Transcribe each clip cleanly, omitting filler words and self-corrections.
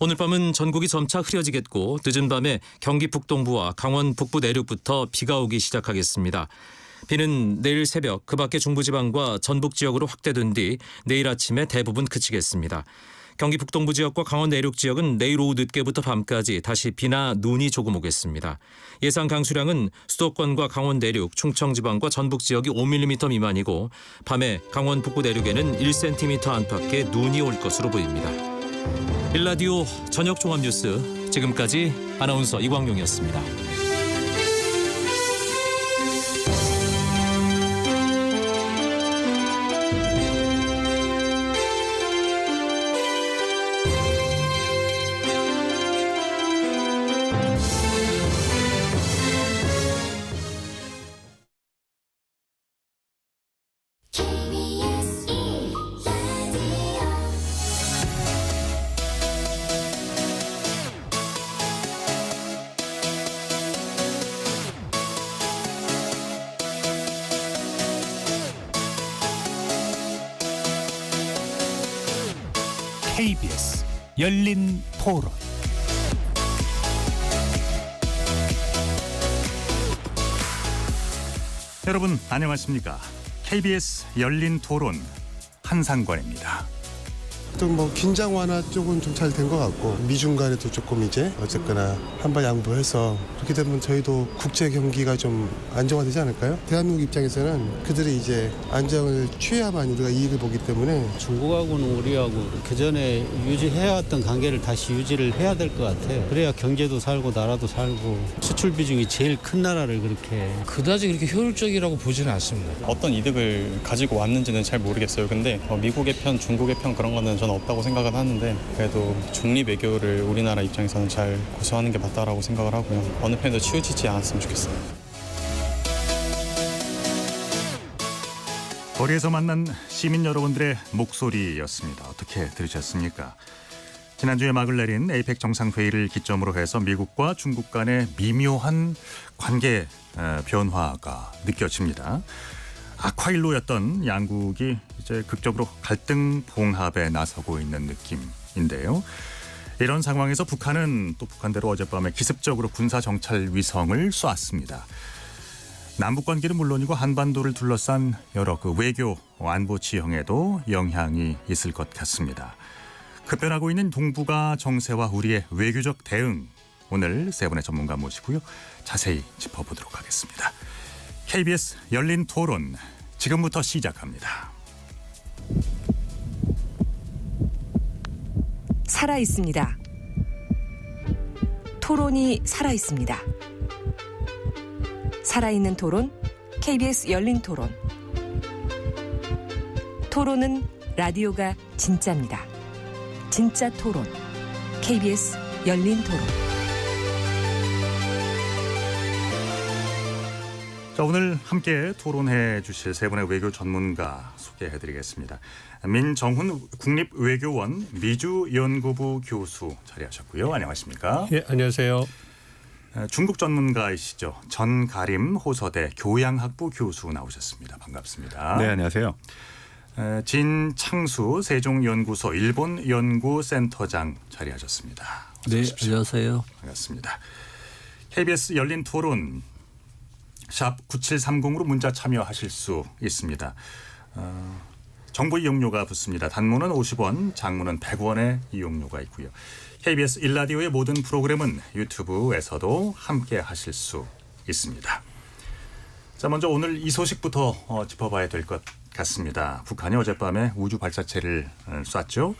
오늘 밤은 전국이 점차 흐려지겠고 늦은 밤에 경기 북동부와 강원 북부 내륙부터 비가 오기 시작하겠습니다. 비는 내일 새벽 그 밖의 중부지방과 전북 지역으로 확대된 뒤 내일 아침에 대부분 그치겠습니다. 경기 북동부 지역과 강원 내륙 지역은 내일 오후 늦게부터 밤까지 다시 비나 눈이 조금 오겠습니다. 예상 강수량은 수도권과 강원 내륙, 충청지방과 전북 지역이 5mm 미만이고 밤에 강원 북부 내륙에는 1cm 안팎의 눈이 올 것으로 보입니다. 일라디오 저녁 종합뉴스 지금까지 아나운서 이광용이었습니다. KBS 열린 토론. 여러분 안녕하십니까? KBS 열린 토론 한상권입니다. 좀 뭐 긴장 완화 쪽은 좀 잘 된 것 같고 미중 간에도 조금 이제 어쨌거나 한발 양보해서 그렇게 되면 저희도 국제 경기가 좀 안정화되지 않을까요? 대한민국 입장에서는 그들이 이제 안정을 취해야만 우리가 이익을 보기 때문에 중국하고는 우리하고 그전에 유지해야 했던 관계를 다시 유지를 해야 될 것 같아요. 그래야 경제도 살고 나라도 살고 수출 비중이 제일 큰 나라를 그렇게 그다지 그렇게 효율적이라고 보지는 않습니다. 어떤 이득을 가지고 왔는지는 잘 모르겠어요. 근데 미국의 편, 중국의 편 그런 거는 저는 없다고 생각은 하는데 그래도 중립 외교를 우리나라 입장에서는 잘 고수하는 게 맞다라고 생각을 하고요. 어느 편도 치우치지 않았으면 좋겠어요. 거리에서 만난 시민 여러분들의 목소리였습니다. 어떻게 들으셨습니까? 지난주에 막을 내린 에이펙 정상회의를 기점으로 해서 미국과 중국 간의 미묘한 관계 변화가 느껴집니다. 악화일로였던 양국이 이제 극적으로 갈등 봉합에 나서고 있는 느낌인데요. 이런 상황에서 북한은 또 북한대로 어젯밤에 기습적으로 군사 정찰 위성을 쏘았습니다. 남북 관계는 물론이고 한반도를 둘러싼 여러 외교 안보 지형에도 영향이 있을 것 같습니다. 급변하고 있는 동북아 정세와 우리의 외교적 대응, 오늘 세 분의 전문가 모시고요. 자세히 짚어보도록 하겠습니다. KBS 열린 토론 지금부터 시작합니다. 살아 있습니다. 토론이 살아 있습니다. 살아있는 토론, KBS 열린 토론. 토론은 라디오가 진짜입니다. 진짜 토론, KBS 열린 토론. 자, 오늘 함께 토론해 주실 세 분의 외교 전문가 소개해드리겠습니다. 민정훈 국립외교원 미주연구부 교수 자리하셨고요. 안녕하십니까? 예, 안녕하세요. 중국 전문가이시죠. 전가림 호서대 교양학부 교수 나오셨습니다. 반갑습니다. 네, 안녕하세요. 진창수 세종연구소 일본연구센터장 자리하셨습니다. 어서 네, 오십시오. 안녕하세요. 반갑습니다. KBS 열린 토론 샵 9730으로 문자 참여하실 수 있습니다. 정보 이용료가 붙습니다. 단문은 50원, 장문은 100원의 이용료가 있고요. KBS 일라디오의 모든 프로그램은 유튜브에서도 함께 하실 수 있습니다. 자, 먼저 오늘 이 소식부터 짚어봐야 될 것 같습니다. 북한이 어젯밤에 우주 발사체를 쐈죠.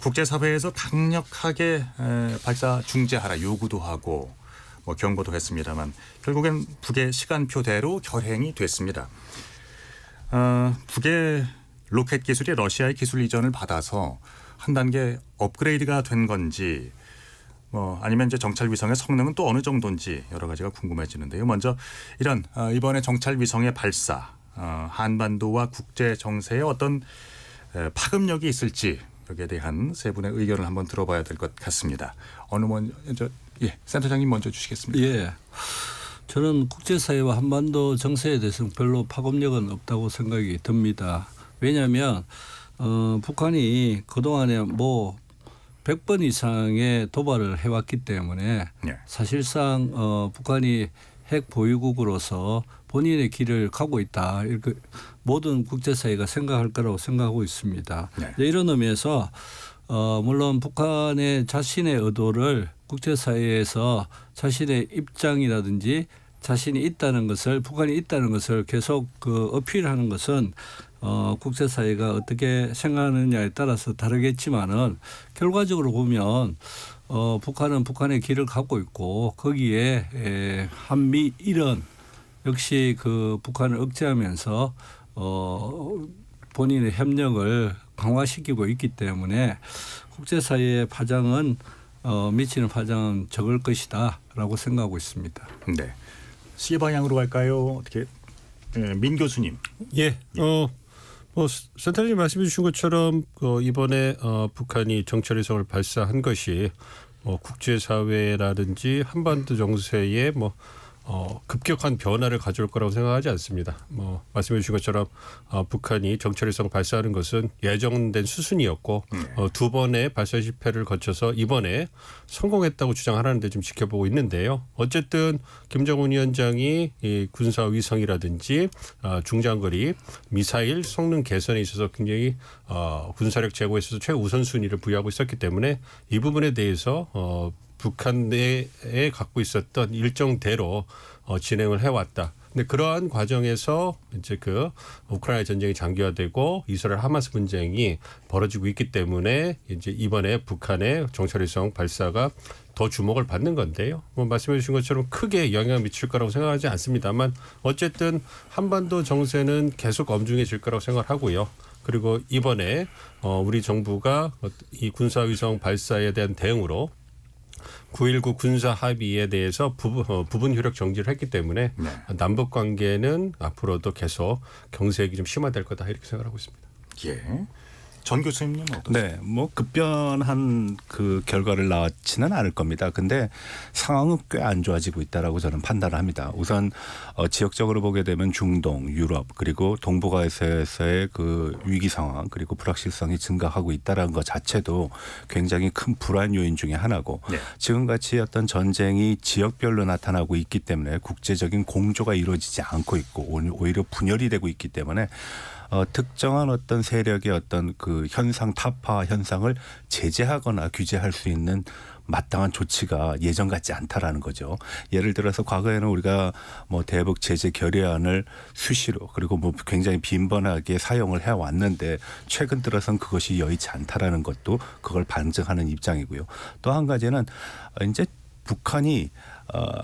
국제사회에서 강력하게 발사 중재하라 요구도 하고 경고도 했습니다만 결국엔 북의 시간표대로 결행이 됐습니다. 북의 로켓 기술이 러시아의 기술 이전을 받아서 한 단계 업그레이드가 된 건지 아니면 이제 정찰 위성의 성능은 또 어느 정도인지 여러 가지가 궁금해지는데요. 먼저 이런 이번에 정찰 위성의 발사, 한반도와 국제 정세에 어떤 파급력이 있을지 여기에 대한 세 분의 의견을 한번 들어봐야 될 것 같습니다. 어느 먼저 센터장님 먼저 주시겠습니다. 예, 저는 국제사회와 한반도 정세에 대해서는 별로 파급력은 없다고 생각이 듭니다. 왜냐하면 북한이 그동안에 100번 이상의 도발을 해왔기 때문에 예. 사실상 북한이 핵 보유국으로서 본인의 길을 가고 있다. 이렇게 모든 국제사회가 생각할 거라고 생각하고 있습니다. 네. 이런 의미에서 물론 북한의 자신의 의도를 국제사회에서 자신의 입장이라든지 자신이 있다는 것을 북한이 있다는 것을 계속 어필하는 것은 국제사회가 어떻게 생각하느냐에 따라서 다르겠지만은 결과적으로 보면 북한은 북한의 길을 갖고 있고 거기에 한미 일은 역시 북한을 억제하면서 본인의 협력을 강화시키고 있기 때문에 국제사회의 파장은 미치는 파장은 적을 것이다라고 생각하고 있습니다. 네. C 방향으로 갈까요? 어떻게 민 교수님. 예. 센터장님 말씀해 주신 것처럼 이번에 북한이 정찰위성을 발사한 것이 국제사회라든지 한반도 정세에 급격한 변화를 가져올 거라고 생각하지 않습니다. 말씀해 주신 것처럼 북한이 정찰위성 발사하는 것은 예정된 수순이었고 두 번의 발사 실패를 거쳐서 이번에 성공했다고 주장하는데 좀 지켜보고 있는데요. 어쨌든 김정은 위원장이 이 군사위성이라든지 중장거리 미사일 성능 개선에 있어서 굉장히 군사력 제고에 있어서 최우선순위를 부여하고 있었기 때문에 이 부분에 대해서 북한 내에 갖고 있었던 일정대로 진행을 해왔다. 근데 그러한 과정에서 이제 우크라이나 전쟁이 장기화되고 이스라엘 하마스 분쟁이 벌어지고 있기 때문에 이제 이번에 북한의 정찰위성 발사가 더 주목을 받는 건데요. 말씀해 주신 것처럼 크게 영향을 미칠 거라고 생각하지 않습니다만 어쨌든 한반도 정세는 계속 엄중해질 거라고 생각하고요. 그리고 이번에 우리 정부가 이 군사위성 발사에 대한 대응으로 9.19 군사 합의에 대해서 부분 효력 정지를 했기 때문에 네. 남북 관계는 앞으로도 계속 경색이 좀 심화될 거다 이렇게 생각하고 있습니다. 예. 전 교수님은 어떠세요? 네, 급변한 결과를 낳지는 않을 겁니다. 근데 상황은 꽤 안 좋아지고 있다라고 저는 판단을 합니다. 우선 지역적으로 보게 되면 중동, 유럽 그리고 동북아시아에서의 위기 상황 그리고 불확실성이 증가하고 있다라는 것 자체도 굉장히 큰 불안 요인 중에 하나고 네. 지금같이 어떤 전쟁이 지역별로 나타나고 있기 때문에 국제적인 공조가 이루어지지 않고 있고 오히려 분열이 되고 있기 때문에 특정한 어떤 세력의 어떤 현상 타파 현상을 제재하거나 규제할 수 있는 마땅한 조치가 예전 같지 않다라는 거죠. 예를 들어서 과거에는 우리가 대북 제재 결의안을 수시로 그리고 굉장히 빈번하게 사용을 해왔는데 최근 들어선 그것이 여의치 않다라는 것도 그걸 반증하는 입장이고요. 또 한 가지는 이제 북한이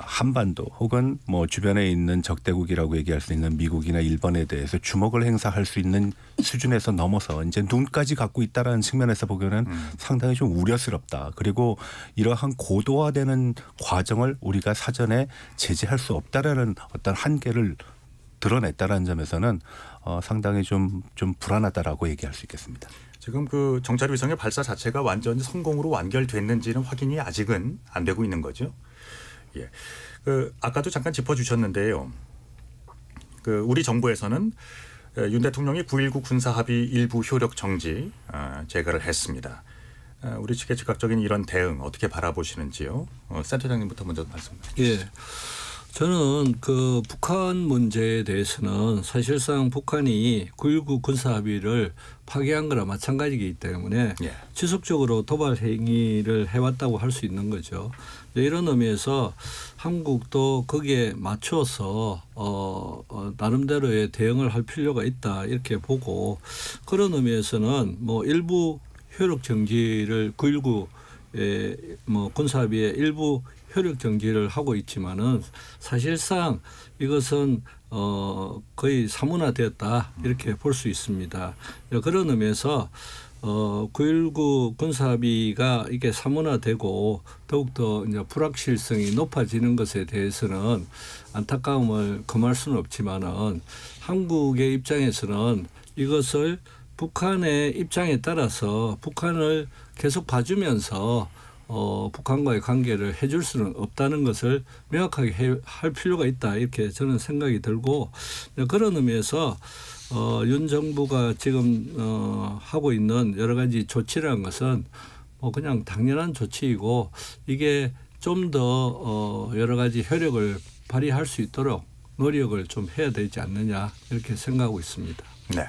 한반도 혹은 주변에 있는 적대국이라고 얘기할 수 있는 미국이나 일본에 대해서 주목을 행사할 수 있는 수준에서 넘어서 이제 눈까지 갖고 있다라는 측면에서 보기에는 상당히 좀 우려스럽다. 그리고 이러한 고도화되는 과정을 우리가 사전에 제재할 수 없다라는 어떤 한계를 드러냈다라는 점에서는 상당히 좀 불안하다라고 얘기할 수 있겠습니다. 지금 정찰위성의 발사 자체가 완전히 성공으로 완결됐는지는 확인이 아직은 안 되고 있는 거죠. 예. 아까도 잠깐 짚어주셨는데요. 우리 정부에서는 윤 대통령이 9.19 군사합의 일부 효력 정지 제거를 했습니다. 우리 측의 즉각적인 이런 대응 어떻게 바라보시는지요? 센터장님부터 먼저 말씀 주시죠. 예. 저는 북한 문제에 대해서는 사실상 북한이 9.19 군사합의를 파기한 거나 마찬가지이기 때문에 예. 지속적으로 도발 행위를 해왔다고 할 수 있는 거죠. 이런 의미에서 한국도 거기에 맞춰서 나름대로의 대응을 할 필요가 있다 이렇게 보고 그런 의미에서는 일부 효력 정지를 9.19 군사합의의 일부 효력 정지를 하고 있지만은 사실상 이것은 거의 사문화되었다 이렇게 볼 수 있습니다. 그런 의미에서 9.19 군사합의가 이게 사문화되고 더욱더 이제 불확실성이 높아지는 것에 대해서는 안타까움을 금할 수는 없지만은 한국의 입장에서는 이것을 북한의 입장에 따라서 북한을 계속 봐주면서 북한과의 관계를 해줄 수는 없다는 것을 명확하게 할 필요가 있다 이렇게 저는 생각이 들고 그런 의미에서 윤 정부가 지금 하고 있는 여러 가지 조치라는 것은 그냥 당연한 조치이고 이게 좀 더 여러 가지 효력을 발휘할 수 있도록 노력을 좀 해야 되지 않느냐 이렇게 생각하고 있습니다. 네.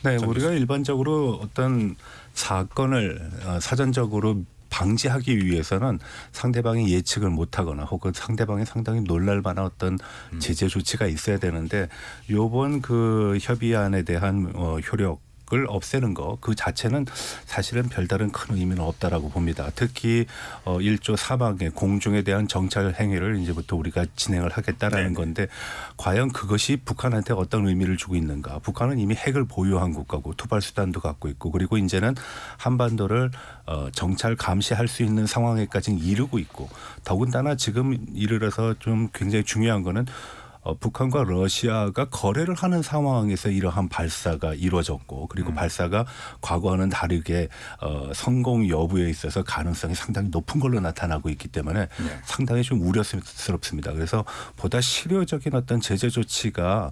네, 우리가 일반적으로 어떤 사건을 사전적으로 방지하기 위해서는 상대방이 예측을 못하거나 혹은 상대방이 상당히 놀랄 만한 어떤 제재 조치가 있어야 되는데 요번 그 협의안에 대한 효력을 없애는 거 그 자체는 사실은 별다른 큰 의미는 없다라고 봅니다. 특히 1조 4방의 공중에 대한 정찰 행위를 이제부터 우리가 진행을 하겠다라는 건데 과연 그것이 북한한테 어떤 의미를 주고 있는가. 북한은 이미 핵을 보유한 국가고 투발 수단도 갖고 있고 그리고 이제는 한반도를 정찰 감시할 수 있는 상황에까지 이르고 있고 더군다나 지금 이르러서 좀 굉장히 중요한 거는 북한과 러시아가 거래를 하는 상황에서 이러한 발사가 이루어졌고 그리고 발사가 과거와는 다르게 성공 여부에 있어서 가능성이 상당히 높은 걸로 나타나고 있기 때문에 상당히 좀 우려스럽습니다. 그래서 보다 실효적인 어떤 제재 조치가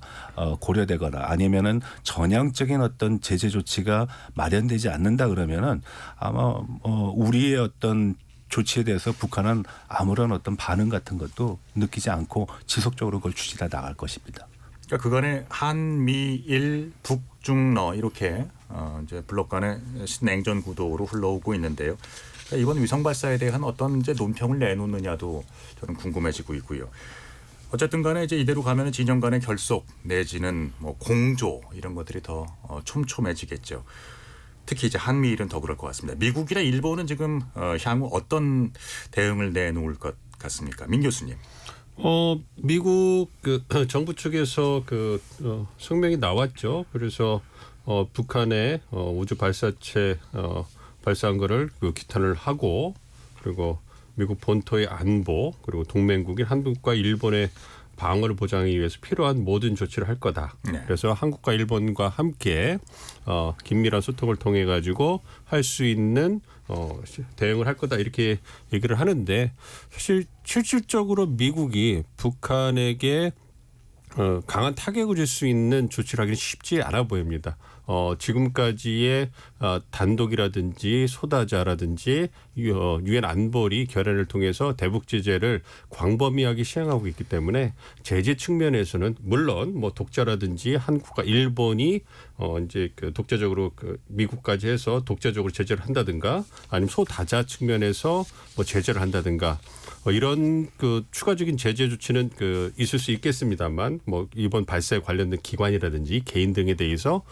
고려되거나 아니면은 전향적인 어떤 제재 조치가 마련되지 않는다 그러면은 아마 우리의 어떤 조치에 대해서 북한은 아무런 어떤 반응 같은 것도 느끼지 않고 지속적으로 그걸 추진해 나갈 것입니다. 그러니까 그간에 한미일 북중러 이렇게 이제 블록 간의 신냉전 구도로 흘러오고 있는데요. 그러니까 이번 위성 발사에 대한 어떤 이제 논평을 내놓느냐도 저는 궁금해지고 있고요. 어쨌든 간에 이제 이대로 가면 진영 간의 결속 내지는 뭐 공조 이런 것들이 더 촘촘해지겠죠. 특히 이제 한미일은 더 그럴 것 같습니다. 미국이나 일본은 지금 향후 어떤 대응을 내놓을 것 같습니까? 민 교수님. 미국 그 정부 측에서 성명이 나왔죠. 그래서 북한의 우주 발사체 발사한 거를 기탄을 하고 그리고 미국 본토의 안보 그리고 동맹국인 한국과 일본의 방어를 보장하기 위해서 필요한 모든 조치를 할 거다. 네. 그래서 한국과 일본과 함께 긴밀한 소통을 통해 가지고 할 수 있는 대응을 할 거다 이렇게 얘기를 하는데 사실 실질적으로 미국이 북한에게 강한 타격을 줄 수 있는 조치를 하기는 쉽지 않아 보입니다. 지금까지의 단독이라든지 소다자라든지 유엔 안보리 결연을 통해서 대북 제재를 광범위하게 시행하고 있기 때문에 제재 측면에서는 물론 뭐 독자라든지 한국과 일본이 이제 독자적으로 미국까지 해서 독자적으로 제재를 한다든가 아니면 소다자 측면에서 뭐 제재를 한다든가 이런 추가적인 제재 조치는 있을 수 있겠습니다만 뭐 이번 발사에 관련된 기관이라든지 개인 등에 대해서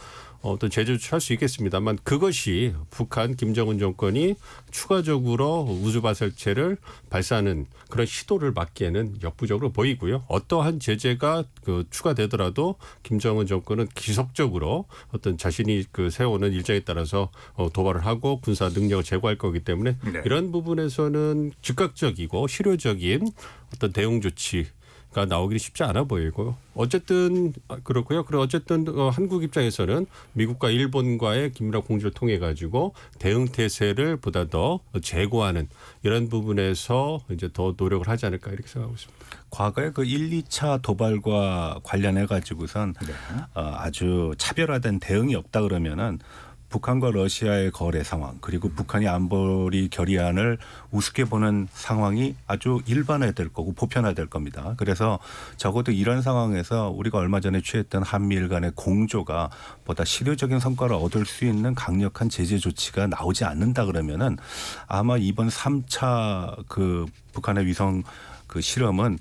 어떤 제재 조치를 할 수 있겠습니다만 그것이 북한 김정은 정권이 추가적으로 우주 발사체를 발사하는 그런 시도를 막기에는 역부족으로 보이고요. 어떠한 제재가 추가되더라도 김정은 정권은 지속적으로 어떤 자신이 세우는 일정에 따라서 도발을 하고 군사 능력을 제고할 거기 때문에 이런 부분에서는 즉각적이고 실효적인 어떤 대응 조치가 나오기는 쉽지 않아 보이고요. 어쨌든 그렇고요. 그리고 어쨌든 한국 입장에서는 미국과 일본과의 긴밀한 공조를 통해 가지고 대응 태세를 보다 더 제고하는 이런 부분에서 이제 더 노력을 하지 않을까 이렇게 생각하고 있습니다. 과거에 1, 2차 도발과 관련해 가지고선 아주 차별화된 대응이 없다 그러면은 북한과 러시아의 거래 상황 그리고 북한이 안보리 결의안을 우습게 보는 상황이 아주 일반화될 거고 보편화될 겁니다. 그래서 적어도 이런 상황에서 우리가 얼마 전에 취했던 한미일 간의 공조가 보다 실효적인 성과를 얻을 수 있는 강력한 제재 조치가 나오지 않는다 그러면은 아마 이번 3차 북한의 위성 실험은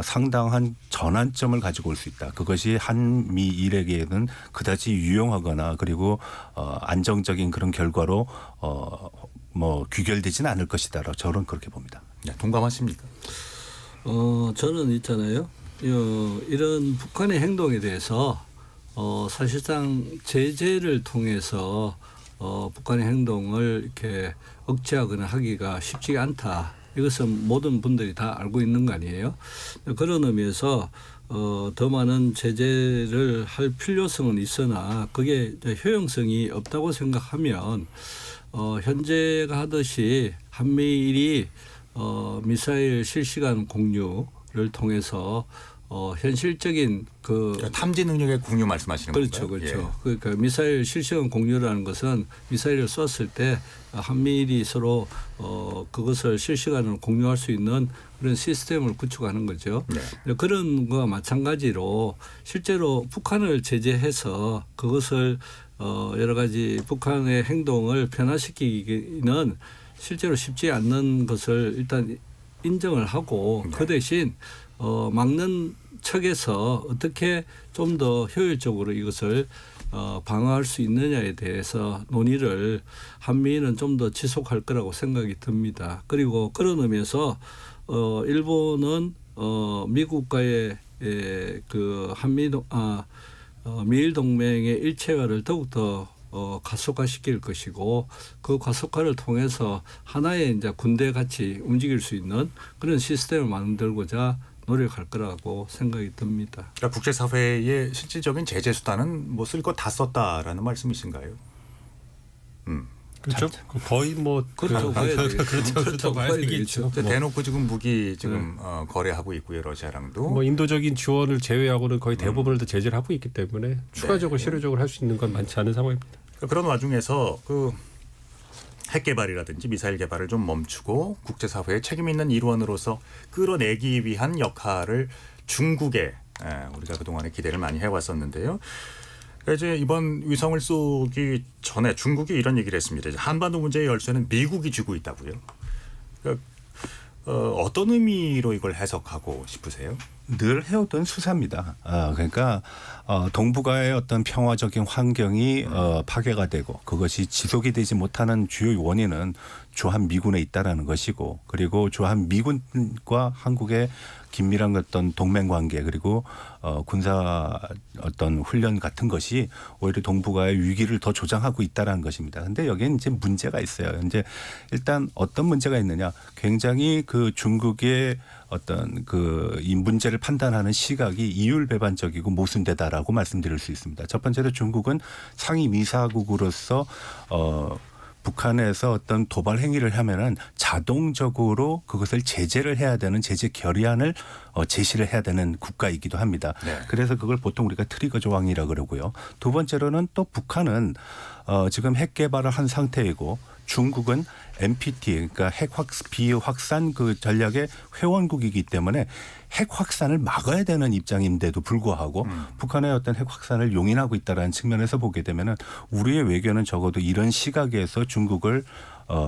상당한 전환점을 가지고 올 수 있다. 그것이 한미일에게는 그다지 유용하거나 그리고 안정적인 그런 결과로 귀결되지는 않을 것이다라고 저는 그렇게 봅니다. 네, 동감하십니까? 저는 있잖아요. 이런 북한의 행동에 대해서 사실상 제재를 통해서 북한의 행동을 이렇게 억제하거나 하기가 쉽지가 않다. 이것은 모든 분들이 다 알고 있는 거 아니에요. 그런 의미에서 더 많은 제재를 할 필요성은 있으나 그게 효용성이 없다고 생각하면 현재가 하듯이 한미일이 미사일 실시간 공유를 통해서 현실적인 그러니까 탐지 능력의 공유 말씀하시는 그렇죠, 건가요? 그렇죠. 예. 그러니까 미사일 실시간 공유라는 것은 미사일을 쐈을 때 한미일이 서로 그것을 실시간으로 공유할 수 있는 그런 시스템을 구축하는 거죠. 네. 그런 거와 마찬가지로 실제로 북한을 제재해서 그것을 여러 가지 북한의 행동을 변화시키기는 실제로 쉽지 않는 것을 일단 인정을 하고 네. 그 대신 막는 척에서 어떻게 좀 더 효율적으로 이것을 방어할 수 있느냐에 대해서 논의를 한미일은 좀 더 지속할 거라고 생각이 듭니다. 그리고 그런 의미에서 일본은 미국과의 그 미일 동맹의 일체화를 더욱더 가속화시킬 것이고 그 가속화를 통해서 하나의 이제 군대 같이 움직일 수 있는 그런 시스템을 만들고자 노력할 거라고 생각이 듭니다. 그러니까 국제사회의 실질적인 제재 수단은 뭐 쓸 거 다 썼다라는 말씀이신가요? 그렇죠. 거의 뭐 그렇죠. 그렇죠. 봐야 되겠죠. 대놓고 지금 무기 지금 거래하고 있고요, 러시아랑도. 뭐 인도적인 지원을 제외하고는 거의 대부분을 다 제재를 하고 있기 때문에 추가적으로 실효적으로 할 수 있는 건 많지 않은 상황입니다. 그런 와중에서 그 핵 개발이라든지 미사일 개발을 좀 멈추고 국제사회의 책임 있는 일원으로서 끌어내기 위한 역할을 중국에 우리가 그동안에 기대를 많이 해왔었는데요. 그러니까 이제 이번 위성을 쏘기 전에 중국이 이런 얘기를 했습니다. 한반도 문제의 열쇠는 미국이 쥐고 있다고요. 그러니까 어떤 의미로 이걸 해석하고 싶으세요? 늘 해오던 수사입니다. 그러니까 동북아의 어떤 평화적인 환경이 파괴가 되고 그것이 지속이 되지 못하는 주요 원인은 주한 미군에 있다라는 것이고 그리고 주한 미군과 한국의 긴밀한 어떤 동맹 관계 그리고 군사 어떤 훈련 같은 것이 오히려 동북아의 위기를 더 조장하고 있다라는 것입니다. 그런데 여기에 이제 문제가 있어요. 이제 일단 어떤 문제가 있느냐? 굉장히 그 중국의 어떤 그 이 문제를 판단하는 시각이 이율배반적이고 모순되다라고 말씀드릴 수 있습니다. 첫 번째로 중국은 상위 미사국으로서 북한에서 어떤 도발 행위를 하면은 자동적으로 그것을 제재를 해야 되는 제재 결의안을 제시를 해야 되는 국가이기도 합니다. 네. 그래서 그걸 보통 우리가 트리거 조항이라 그러고요. 두 번째로는 또 북한은 지금 핵 개발을 한 상태이고 중국은 NPT 그러니까 핵 비확산 그 전략의 회원국이기 때문에 핵 확산을 막아야 되는 입장인데도 불구하고 북한의 어떤 핵 확산을 용인하고 있다라는 측면에서 보게 되면은 우리의 외교는 적어도 이런 시각에서 중국을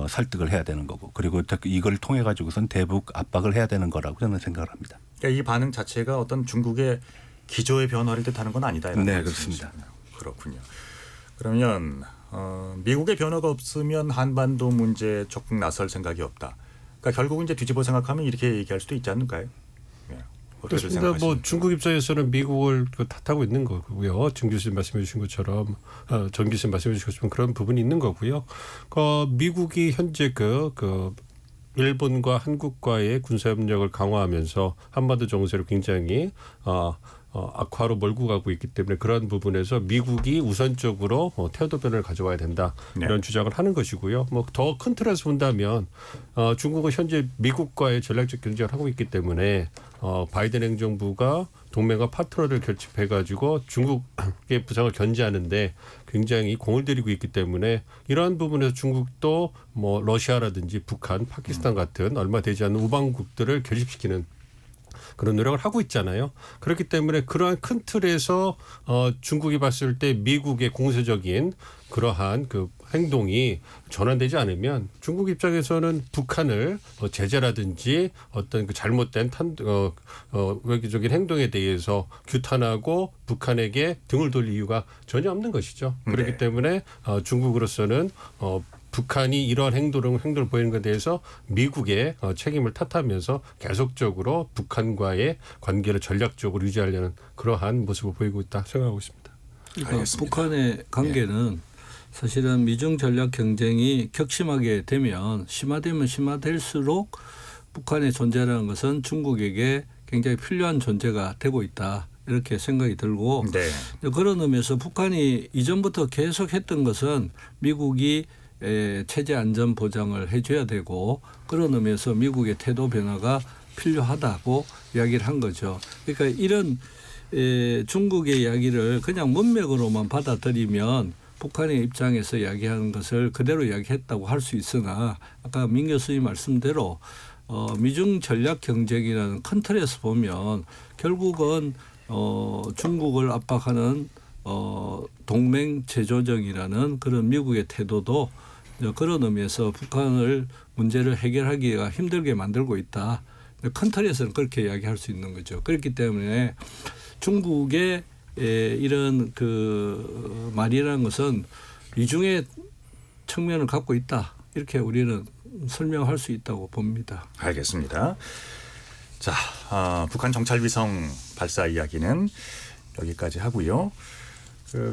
설득을 해야 되는 거고 그리고 이걸 통해 가지고선 대북 압박을 해야 되는 거라고 저는 생각을 합니다. 그러니까 이 반응 자체가 어떤 중국의 기조의 변화를 뜻하는 건 아니다. 네, 그렇습니다. 그렇군요. 그러면 미국의 변화가 없으면 한반도 문제에 적극 나설 생각이 없다. 그러니까 결국은 이제 뒤집어 생각하면 이렇게 얘기할 수도 있지 않을까요? 그렇습니다. 뭐 중국 입장에서는 미국을 탓하고 있는 거고요. 정 교수님 말씀해 주신 것처럼 정 교수님 말씀해 주신 것처럼 그런 부분이 있는 거고요. 미국이 현재 일본과 한국과의 군사협력을 강화하면서 한반도 정세를 굉장히 악화로 몰고 가고 있기 때문에 그런 부분에서 미국이 우선적으로 태도 변화를 가져와야 된다 이런 주장을 하는 것이고요. 뭐 더 큰 틀에서 본다면 중국은 현재 미국과의 전략적 경쟁을 하고 있기 때문에 바이든 행정부가 동맹과 파트너를 결집해가지고 중국의 부상을 견제하는데 굉장히 공을 들이고 있기 때문에 이러한 부분에서 중국도 뭐 러시아라든지 북한, 파키스탄 같은 얼마 되지 않는 우방국들을 결집시키는 그런 노력을 하고 있잖아요. 그렇기 때문에 그러한 큰 틀에서 중국이 봤을 때 미국의 공세적인 그러한 그 행동이 전환되지 않으면 중국 입장에서는 북한을 제재라든지 어떤 그 잘못된 외교적인 행동에 대해서 규탄하고 북한에게 등을 돌릴 이유가 전혀 없는 것이죠. 그렇기 때문에 중국으로서는 북한이 이러한 행동을 보이는 것에 대해서 미국의 책임을 탓하면서 계속적으로 북한과의 관계를 전략적으로 유지하려는 그러한 모습을 보이고 있다 생각하고 있습니다. 그러니까 북한의 관계는 사실은 미중 전략 경쟁이 격심하게 되면 심화되면 심화될수록 북한의 존재라는 것은 중국에게 굉장히 필요한 존재가 되고 있다. 이렇게 생각이 들고 그런 의미에서 북한이 이전부터 계속 했던 것은 미국이 체제 안전 보장을 해줘야 되고 그런 의미에서 미국의 태도 변화가 필요하다고 이야기를 한 거죠. 그러니까 이런 중국의 이야기를 그냥 문맥으로만 받아들이면 북한의 입장에서 이야기하는 것을 그대로 이야기했다고 할 수 있으나 아까 민 교수님 말씀대로 미중 전략 경쟁이라는 큰 틀에서 보면 결국은 중국을 압박하는 동맹 제조정이라는 그런 미국의 태도도 그런 의미에서 북한을 문제를 해결하기가 힘들게 만들고 있다. 큰 틀에서는 그렇게 이야기할 수 있는 거죠. 그렇기 때문에 중국의 이런 그 말이라는 것은 이중의 측면을 갖고 있다. 이렇게 우리는 설명할 수 있다고 봅니다. 알겠습니다. 자, 북한 정찰위성 발사 이야기는 여기까지 하고요.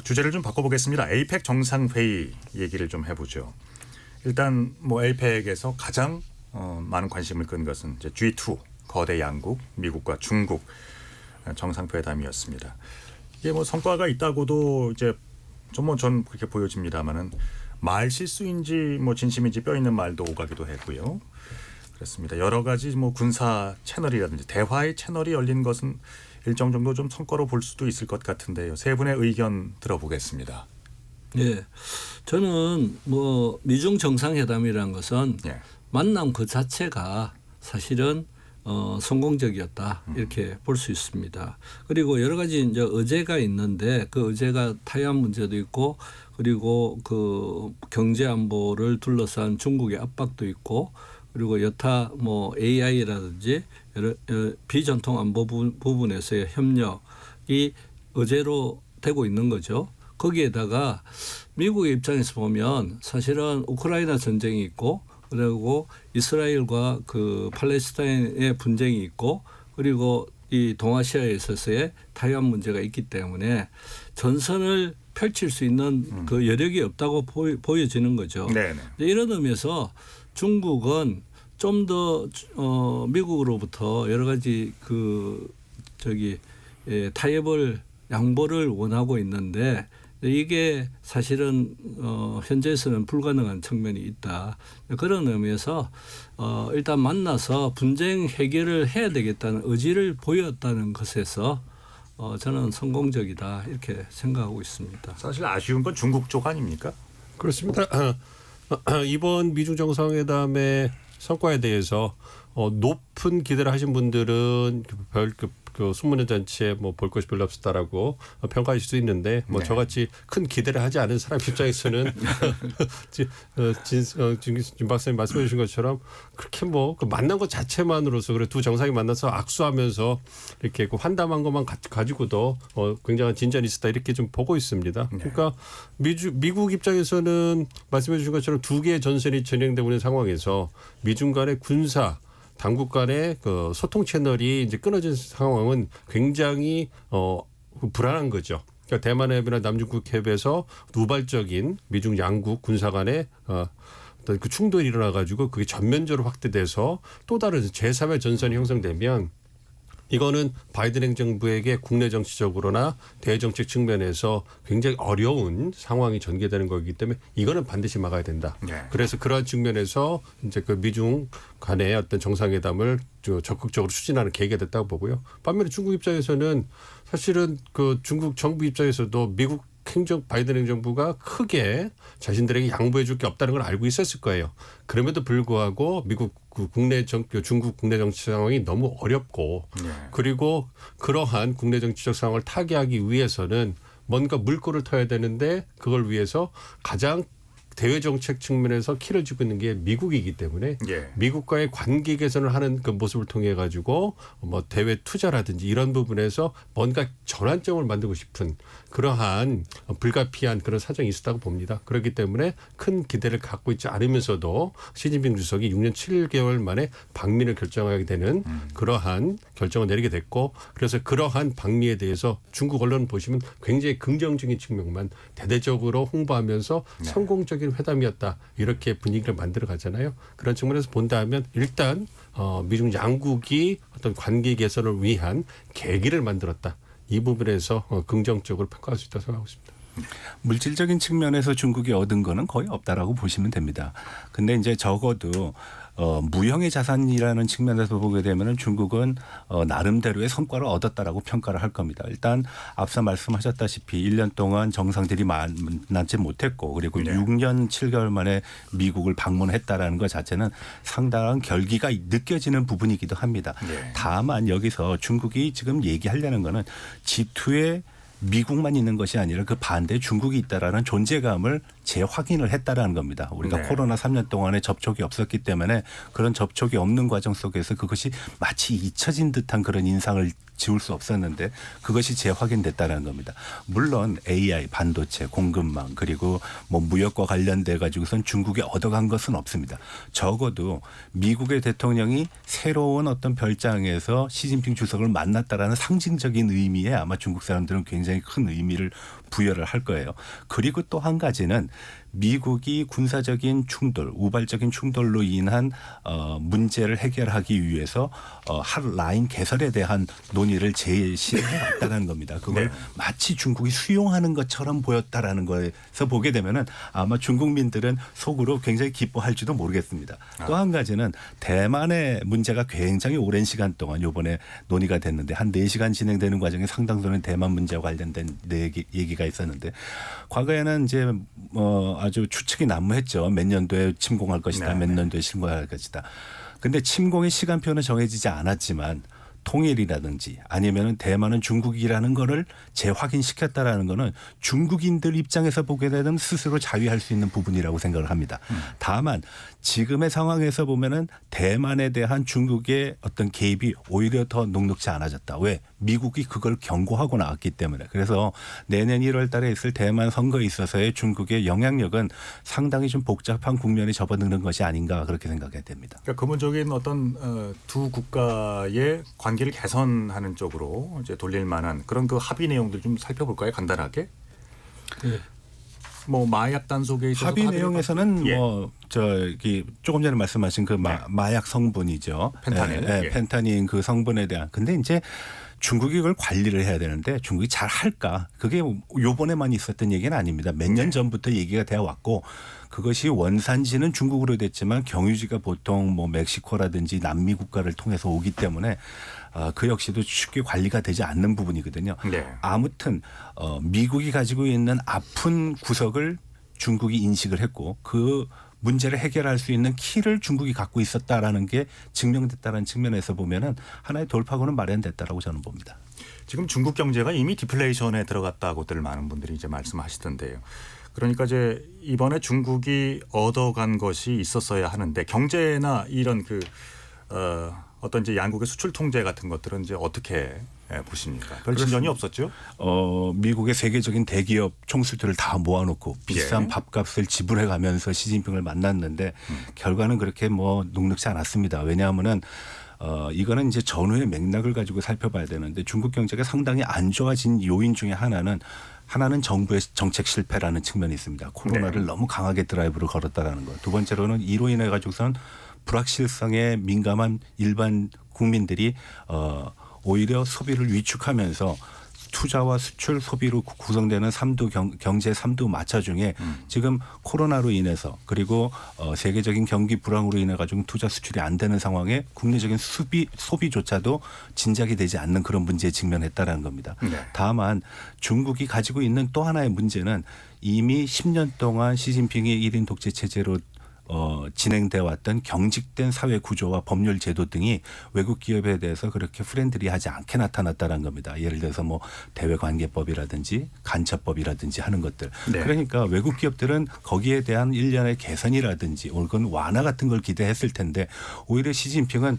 주제를 좀 바꿔보겠습니다. 에이펙 정상회의 얘기를 좀 해보죠. 일단 뭐 에이펙에서 가장 많은 관심을 끈 것은 이제 G2 거대 양국 미국과 중국 정상회담이었습니다. 이게 뭐 성과가 있다고도 이제 전 그렇게 보여집니다만은 말 실수인지 뭐 진심인지 뼈 있는 말도 오가기도 했고요. 그렇습니다. 여러 가지 뭐 군사 채널이라든지 대화의 채널이 열린 것은 일정 정도 좀 성과로 볼 수도 있을 것 같은데요. 세 분의 의견 들어보겠습니다. 예, 저는 뭐 미중 정상회담이라는 것은 만남 그 자체가 사실은 성공적이었다 이렇게 볼 수 있습니다. 그리고 여러 가지 이제 의제가 있는데 그 의제가 타이완 문제도 있고 그리고 그 경제 안보를 둘러싼 중국의 압박도 있고 그리고 여타 뭐 AI라든지 여러 비전통 안보 부분에서의 협력이 의제로 되고 있는 거죠. 거기에다가 미국의 입장에서 보면 사실은 우크라이나 전쟁이 있고 그리고 이스라엘과 그 팔레스타인의 분쟁이 있고 그리고 이 동아시아에 있어서의 타이완 문제가 있기 때문에 전선을 펼칠 수 있는 그 여력이 없다고 보여지는 거죠. 네네. 이런 의미에서 중국은 좀 더 미국으로부터 여러 가지 타협을 양보를 원하고 있는데 이게 사실은 현재에서는 불가능한 측면이 있다. 그런 의미에서 일단 만나서 분쟁 해결을 해야 되겠다는 의지를 보였다는 것에서 저는 성공적이다 이렇게 생각하고 있습니다. 사실 아쉬운 건 중국 쪽 아닙니까? 그렇습니다. 이번 미중 정상회담의 성과에 대해서 높은 기대를 하신 분들은 그 수문회 잔치에 뭐 볼 것이 별로 없었다라고 평가할 수도 있는데 뭐 저같이 큰 기대를 하지 않은 사람 입장에서는 진 박사님 말씀해 주신 것처럼 그렇게 뭐 그 만난 것 자체만으로서 그래 두 정상이 만나서 악수하면서 이렇게 그 환담한 것만 가지고도 굉장한 진전이 있었다 이렇게 좀 보고 있습니다. 그러니까 미국 입장에서는 말씀해 주신 것처럼 두 개의 전선이 진행되고 있는 상황에서 미중 간의 군사 당국 간의 그 소통 채널이 이제 끊어진 상황은 굉장히 불안한 거죠. 그러니까 대만 해협이나 남중국 해협에서 우발적인 미중 양국 군사 간의 어떤 그 충돌이 일어나 가지고 그게 전면적으로 확대돼서 또 다른 제3의 전선이 형성되면 이거는 바이든 행정부에게 국내 정치적으로나 대정책 측면에서 굉장히 어려운 상황이 전개되는 거기 때문에 이거는 반드시 막아야 된다. 그래서 그러한 측면에서 이제 그 미중 간의 어떤 정상회담을 적극적으로 추진하는 계기가 됐다고 보고요. 반면에 중국 입장에서는 사실은 그 중국 정부 입장에서도 미국 바이든 행정부가 크게 자신들에게 양보해 줄 게 없다는 걸 알고 있었을 거예요. 그럼에도 불구하고 미국 중국 국내 정치 상황이 너무 어렵고 그리고 그러한 국내 정치적 상황을 타개하기 위해서는 뭔가 물꼬를 터야 되는데 그걸 위해서 가장 대외 정책 측면에서 키를 쥐고 있는 게 미국이기 때문에 미국과의 관계 개선을 하는 그 모습을 통해 가지고 뭐 대외 투자라든지 이런 부분에서 뭔가 전환점을 만들고 싶은 그러한 불가피한 그런 사정이 있었다고 봅니다. 그렇기 때문에 큰 기대를 갖고 있지 않으면서도 시진핑 주석이 6년 7개월 만에 방미를 결정하게 되는 그러한 결정을 내리게 됐고 그래서 그러한 방미에 대해서 중국 언론 보시면 굉장히 긍정적인 측면만 대대적으로 홍보하면서 성공적인 회담이었다 이렇게 분위기를 만들어 가잖아요. 그런 측면에서 본다면 일단 미중 양국이 어떤 관계 개선을 위한 계기를 만들었다. 이 부분에서 긍정적으로 평가할 수 있다고 생각하고 있습니다. 물질적인 측면에서 중국이 얻은 거는 거의 없다라고 보시면 됩니다. 근데 이제 적어도 무형의 자산이라는 측면에서 보게 되면은 중국은 나름대로의 성과를 얻었다라고 평가를 할 겁니다. 일단 앞서 말씀하셨다시피 1년 동안 정상들이 만나지 못했고 그리고 네. 6년 7개월 만에 미국을 방문했다라는 것 자체는 상당한 결기가 느껴지는 부분이기도 합니다. 네. 다만 여기서 중국이 지금 얘기하려는 거는 G2에 미국만 있는 것이 아니라 그 반대에 중국이 있다라는 존재감을 재확인을 했다라는 겁니다. 우리가 네. 코로나 3년 동안에 접촉이 없었기 때문에 그런 접촉이 없는 과정 속에서 그것이 마치 잊혀진 듯한 그런 인상을 지울 수 없었는데 그것이 재확인됐다는 겁니다. 물론 AI, 반도체, 공급망 그리고 뭐 무역과 관련돼 가지고선 중국이 얻어간 것은 없습니다. 적어도 미국의 대통령이 새로운 어떤 별장에서 시진핑 주석을 만났다라는 상징적인 의미에 아마 중국 사람들은 굉장히 큰 의미를 부여를 할 거예요. 그리고 또 한 가지는 미국이 군사적인 충돌, 우발적인 충돌로 인한 문제를 해결하기 위해서 핫라인 개설에 대한 논의를 제시해왔다는 겁니다. 그걸 네. 마치 중국이 수용하는 것처럼 보였다라는 거에서 보게 되면은 아마 중국민들은 속으로 굉장히 기뻐할지도 모르겠습니다. 또 한 가지는 대만의 문제가 굉장히 오랜 시간 동안 이번에 논의가 됐는데 한 4시간 진행되는 과정에 상당수는 대만 문제와 관련된 얘기가 있었는데 과거에는 이제 아주 추측이 난무했죠. 몇 년도에 침공할 것이다. 몇 년도에 침공할 것이다. 근데 침공의 시간표는 정해지지 않았지만 통일이라든지 아니면은 대만은 중국이라는 거를 재확인시켰다라는 거는 중국인들 입장에서 보게 되면 스스로 자위할 수 있는 부분이라고 생각을 합니다. 다만 지금의 상황에서 보면은 대만에 대한 중국의 어떤 개입이 오히려 더 녹록지 않아졌다. 왜? 미국이 그걸 경고하고 나왔기 때문에. 그래서 내년 1월 달에 있을 대만 선거에 있어서의 중국의 영향력은 상당히 좀 복잡한 국면에 접어드는 것이 아닌가 그렇게 생각이 됩니다. 그러니까 근본적인 어떤 두 국가의 관계를 개선하는 쪽으로 이제 돌릴 만한 그런 그 합의 내용들 좀 살펴볼까요? 간단하게. 네. 뭐 마약 단속에 있어서 합의 내용에서는 예. 뭐 저기 조금 전에 말씀하신 그 마약 성분이죠. 펜타닐. 예, 예. 펜타닌 그 성분에 대한. 근데 이제 중국이 그걸 관리를 해야 되는데 중국이 잘 할까? 그게 요번에만 있었던 얘기는 아닙니다. 몇 년 전부터 얘기가 되어 왔고 그것이 원산지는 중국으로 됐지만 경유지가 보통 뭐 멕시코라든지 남미 국가를 통해서 오기 때문에 그 역시도 쉽게 관리가 되지 않는 부분이거든요. 네. 아무튼 미국이 가지고 있는 아픈 구석을 중국이 인식을 했고 그 문제를 해결할 수 있는 키를 중국이 갖고 있었다라는 게 증명됐다는 측면에서 보면은 하나의 돌파구는 마련됐다라고 저는 봅니다. 지금 중국 경제가 이미 디플레이션에 들어갔다고들 많은 분들이 이제 말씀하시던데요. 그러니까 이제 이번에 중국이 얻어간 것이 있었어야 하는데 경제나 이런 그 어떤 이제 양국의 수출 통제 같은 것들은 이제 어떻게 보십니까? 별 진전이 없었죠? 미국의 세계적인 대기업 총수들을 다 모아놓고 비싼 예. 밥값을 지불해가면서 시진핑을 만났는데 결과는 그렇게 뭐 녹록지 않았습니다. 왜냐하면은 이거는 이제 전후의 맥락을 가지고 살펴봐야 되는데 중국 경제가 상당히 안 좋아진 요인 중에 하나는 정부의 정책 실패라는 측면이 있습니다. 코로나를 너무 강하게 드라이브를 걸었다라는 것. 두 번째로는 이로 인해 가지고선 불확실성에 민감한 일반 국민들이 오히려 소비를 위축하면서 투자와 수출 소비로 구성되는 경제 3두 마차 중에 지금 코로나로 인해서 그리고 세계적인 경기 불황으로 인해 가지고 투자 수출이 안 되는 상황에 국내적인 소비조차도 진작이 되지 않는 그런 문제에 직면했다라는 겁니다. 네. 다만 중국이 가지고 있는 또 하나의 문제는 이미 10년 동안 시진핑의 1인 독재 체제로 진행되어 왔던 경직된 사회 구조와 법률 제도 등이 외국 기업에 대해서 그렇게 프렌들리하지 않게 나타났다는 겁니다. 예를 들어서 뭐 대외관계법이라든지 간첩법이라든지 하는 것들. 네. 그러니까 외국 기업들은 거기에 대한 일련의 개선이라든지 혹은 완화 같은 걸 기대했을 텐데 오히려 시진핑은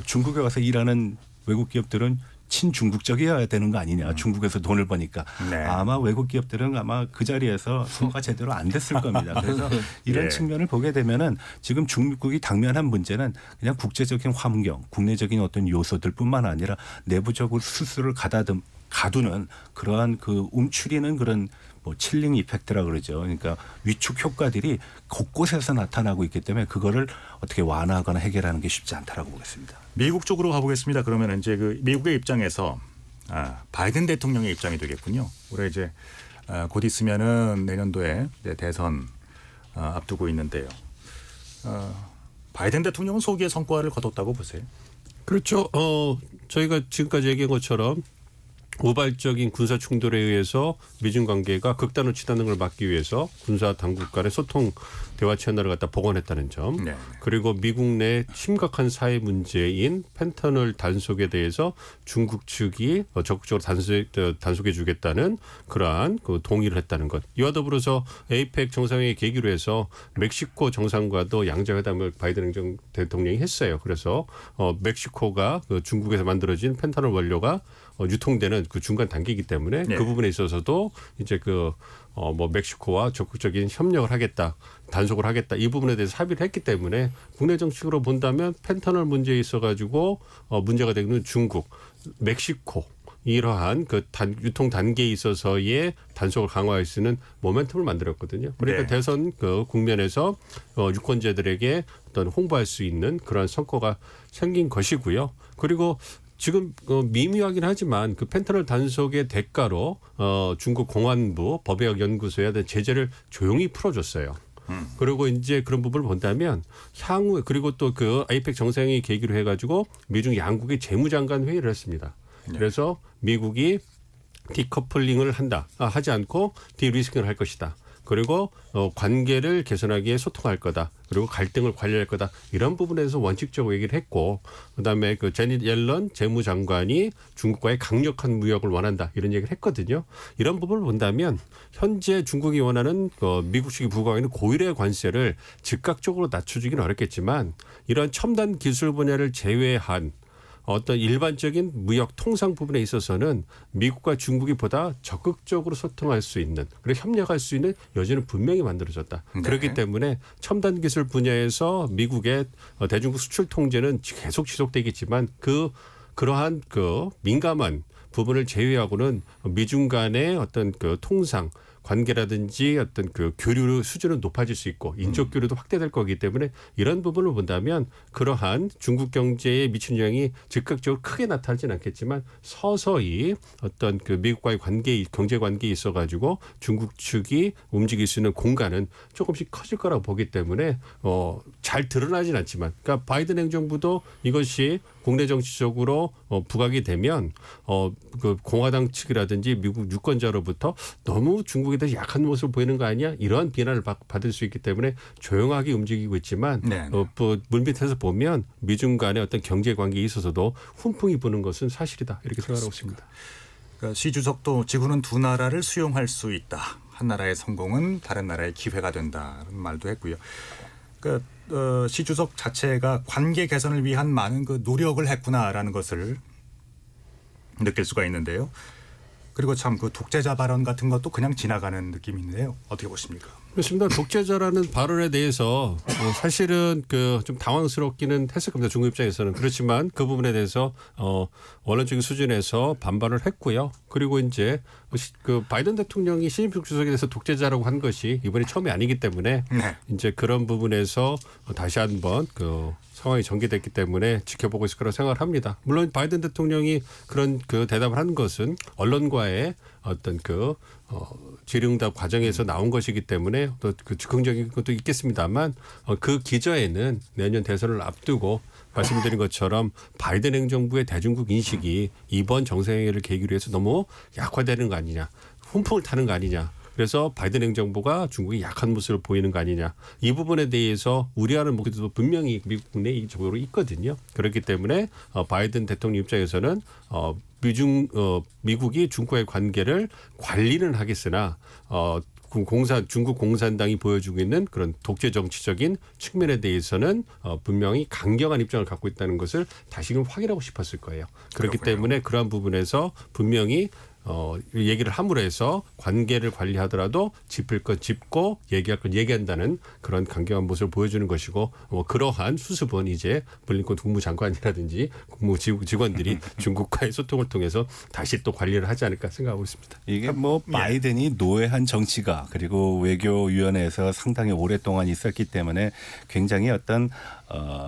중국에 와서 일하는 외국 기업들은 친중국적이어야 되는 거 아니냐. 중국에서 돈을 버니까. 네. 아마 외국 기업들은 아마 그 자리에서 소화가 제대로 안 됐을 겁니다. 그래서 이런 예. 측면을 보게 되면은 지금 중국이 당면한 문제는 그냥 국제적인 환경, 국내적인 어떤 요소들뿐만 아니라 내부적으로 스스로를 가두는 그러한 그 움츠리는 그런 뭐 칠링 이펙트라 그러죠. 그러니까 위축 효과들이 곳곳에서 나타나고 있기 때문에 그거를 어떻게 완화하거나 해결하는 게 쉽지 않다라고 보겠습니다. 미국 쪽으로 가보겠습니다. 그러면 이제 그 미국의 입장에서 바이든 대통령의 입장이 되겠군요. 올해 이제 곧 있으면은 내년도에 이제 대선 앞두고 있는데요. 바이든 대통령은 소기의 성과를 거뒀다고 보세요? 그렇죠. 저희가 지금까지 얘기한 것처럼 우발적인 군사 충돌에 의해서 미중 관계가 극단으로 치닫는 걸 막기 위해서 군사 당국 간의 소통 대화 채널을 갖다 복원했다는 점. 네. 그리고 미국 내 심각한 사회 문제인 펜타놀 단속에 대해서 중국 측이 적극적으로 단속해 주겠다는 그러한 그 동의를 했다는 것. 이와 더불어서 에이펙 정상회의 계기로 해서 멕시코 정상과도 양자회담을 바이든 대통령이 했어요. 그래서 멕시코가 그 중국에서 만들어진 펜타놀 원료가 유통되는 그 중간 단계이기 때문에 네. 그 부분에 있어서도 이제 멕시코와 적극적인 협력을 하겠다, 단속을 하겠다 이 부분에 대해서 합의를 했기 때문에 국내 정치적으로 본다면 펜타놀 문제에 있어가지고 문제가 되는 중국, 멕시코 이러한 그 유통 단계에 있어서의 단속을 강화할 수 있는 모멘텀을 만들었거든요. 그러니까 네. 대선 그 국면에서 유권자들에게 어떤 홍보할 수 있는 그런 성과가 생긴 것이고요. 그리고 지금 미미하긴 하지만 그 펜타놀 단속의 대가로 중국 공안부 법의학연구소에 대한 제재를 조용히 풀어줬어요. 그리고 이제 그런 부분을 본다면 향후에 그리고 또 그 아이펙 정상회의 계기로 해가지고 미중 양국이 재무장관 회의를 했습니다. 네. 그래서 미국이 디커플링을 하지 않고 디리스킹을 할 것이다. 그리고 관계를 개선하기 위해 소통할 거다. 그리고 갈등을 관리할 거다. 이런 부분에서 원칙적으로 얘기를 했고 그다음에 그 제닛 옐런 재무장관이 중국과의 강력한 무역을 원한다. 이런 얘기를 했거든요. 이런 부분을 본다면 현재 중국이 원하는 미국 측이 부과하고 있는 고율의 관세를 즉각적으로 낮춰주기는 어렵겠지만 이런 첨단 기술 분야를 제외한 어떤 일반적인 무역 통상 부분에 있어서는 미국과 중국이 보다 적극적으로 소통할 수 있는 그리고 협력할 수 있는 여지는 분명히 만들어졌다. 네. 그렇기 때문에 첨단 기술 분야에서 미국의 대중국 수출 통제는 계속 지속되겠지만 그러한 그 민감한 부분을 제외하고는 미중 간의 어떤 그 통상 관계라든지 어떤 그 교류 수준은 높아질 수 있고 인적 교류도 확대될 거기 때문에 이런 부분을 본다면 그러한 중국 경제에 미치는 영향이 즉각적으로 크게 나타나지는 않겠지만 서서히 어떤 그 미국과의 경제 관계에 있어 가지고 중국 측이 움직일 수 있는 공간은 조금씩 커질 거라고 보기 때문에 잘 드러나진 않지만 그러니까 바이든 행정부도 이것이 국내 정치적으로 부각이 되면 그 공화당 측이라든지 미국 유권자로부터 너무 중국에 대해서 약한 모습을 보이는 거 아니야? 이러한 비난을 받을 수 있기 때문에 조용하게 움직이고 있지만 네. 물밑에서 보면 미중 간의 어떤 경제 관계에 있어서도 훈풍이 부는 것은 사실이다. 이렇게 생각하고 있습니다. 그러니까 시 주석도 지구는 두 나라를 수용할 수 있다. 한 나라의 성공은 다른 나라의 기회가 된다는 말도 했고요. 그러니까 시 주석 자체가 관계 개선을 위한 많은 그 노력을 했구나라는 것을 느낄 수가 있는데요. 그리고 참 그 독재자 발언 같은 것도 그냥 지나가는 느낌인데요. 어떻게 보십니까? 그렇습니다. 독재자라는 발언에 대해서 사실은 그 좀 당황스럽기는 했을 겁니다. 중국 입장에서는. 그렇지만 그 부분에 대해서 원론적인 수준에서 반발을 했고요. 그리고 이제 그 바이든 대통령이 시진핑 주석에 대해서 독재자라고 한 것이 이번이 처음이 아니기 때문에 네. 이제 그런 부분에서 다시 한번 그 상황이 전개됐기 때문에 지켜보고 있을 거라고 생각을 합니다. 물론 바이든 대통령이 그런 그 대답을 한 것은 언론과의 어떤 그 질의응답 과정에서 나온 것이기 때문에 또 그 즉흥적인 것도 있겠습니다만 그 기저에는 내년 대선을 앞두고 말씀드린 것처럼 바이든 행정부의 대중국 인식이 이번 정상회의를 계기로 해서 너무 약화되는 거 아니냐, 훈풍을 타는 거 아니냐. 그래서 바이든 행정부가 중국이 약한 모습을 보이는 거 아니냐. 이 부분에 대해서 우려하는 목소리도 분명히 미국 내적으로 있거든요. 그렇기 때문에 바이든 대통령 입장에서는 미국이 중국과의 관계를 관리는 하겠으나 중국 공산당이 보여주고 있는 그런 독재 정치적인 측면에 대해서는 분명히 강경한 입장을 갖고 있다는 것을 다시금 확인하고 싶었을 거예요. 그렇기 그렇군요. 때문에 그러한 부분에서 분명히 얘기를 함으로 해서 관계를 관리하더라도 짚을 건 짚고 얘기할 건 얘기한다는 그런 강경한 모습을 보여주는 것이고 그러한 수습은 이제 블링컨 국무장관이라든지 국무 직원들이 중국과의 소통을 통해서 다시 또 관리를 하지 않을까 생각하고 있습니다. 이게 뭐 바이든이 노예한 정치가 그리고 외교위원회에서 상당히 오랫동안 있었기 때문에 굉장히 어떤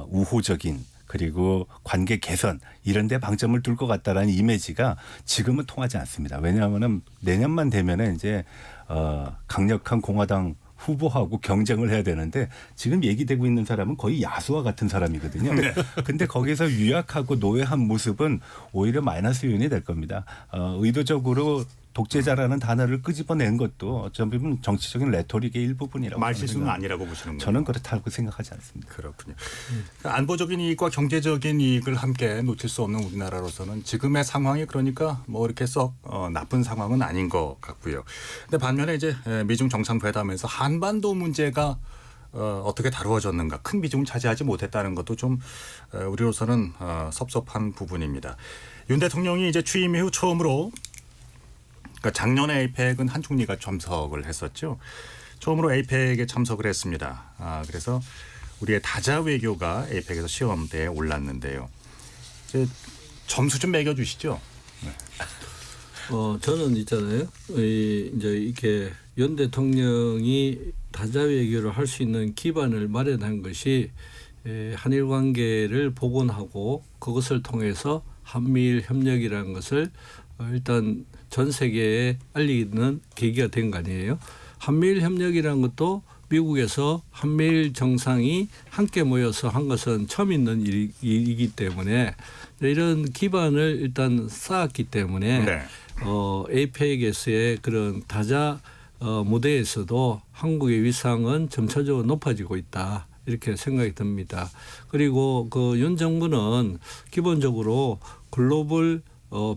우호적인 그리고 관계 개선 이런 데 방점을 둘 것 같다라는 이미지가 지금은 통하지 않습니다. 왜냐하면 내년만 되면은 이제 강력한 공화당 후보하고 경쟁을 해야 되는데 지금 얘기되고 있는 사람은 거의 야수와 같은 사람이거든요. 근데 거기서 유약하고 노예한 모습은 오히려 마이너스 요인이 될 겁니다. 의도적으로 독재자라는 단어를 끄집어낸 것도 어쩌면 보면 정치적인 레토릭의 일부분이라고 말실수는 아니라고 보시는군요. 저는 그렇다고 생각하지 않습니다. 그렇군요. 그러니까 안보적인 이익과 경제적인 이익을 함께 놓칠 수 없는 우리나라로서는 지금의 상황이 그러니까 뭐 이렇게 썩 나쁜 상황은 아닌 것 같고요. 근데 반면에 이제 미중 정상회담에서 한반도 문제가 어떻게 다루어졌는가 큰 비중을 차지하지 못했다는 것도 좀 우리로서는 섭섭한 부분입니다. 윤 대통령이 이제 취임 이후 처음으로 그러니까 작년에 에이펙은 한 총리가 참석을 했었죠. 처음으로 에이펙에 참석을 했습니다. 그래서 우리의 다자 외교가 에이펙에서 시험대에 올랐는데요. 이제 점수 좀 매겨주시죠. 네. 저는 있잖아요. 이제 이렇게 윤 대통령이 다자 외교를 할 수 있는 기반을 마련한 것이 한일 관계를 복원하고 그것을 통해서 한미일 협력이라는 것을 일단 전 세계에 알리는 계기가 된 거 아니에요. 한미일 협력이라는 것도 미국에서 한미일 정상이 함께 모여서 한 것은 처음 있는 일이기 때문에 이런 기반을 일단 쌓았기 때문에 네. 에이펙에서의 그런 다자 무대에서도 한국의 위상은 점차적으로 높아지고 있다. 이렇게 생각이 듭니다. 그리고 그 윤 정부는 기본적으로 글로벌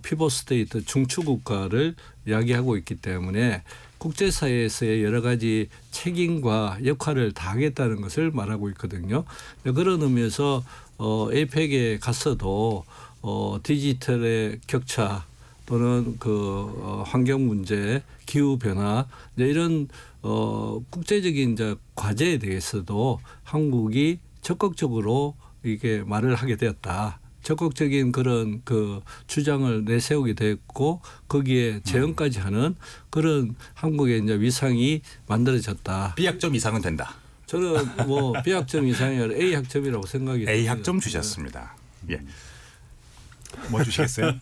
피벗 스테이트 중추 국가를 이야기하고 있기 때문에 국제사회에서의 여러 가지 책임과 역할을 다하겠다는 것을 말하고 있거든요. 그런 의미에서 에이펙에 갔어도 디지털의 격차 또는 그 환경 문제, 기후 변화 이런 국제적인 이제 과제에 대해서도 한국이 적극적으로 이게 말을 하게 되었다. 적극적인 그런 그 주장을 내세우게 됐고 거기에 재언까지 하는 그런 한국의 이제 위상이 만들어졌다. B학점 이상은 된다. 저는 뭐 B학점 이상이 아니라 A학점이라고 생각이 듭니다. A학점 주셨습니다. 예. 뭐 주시겠어요?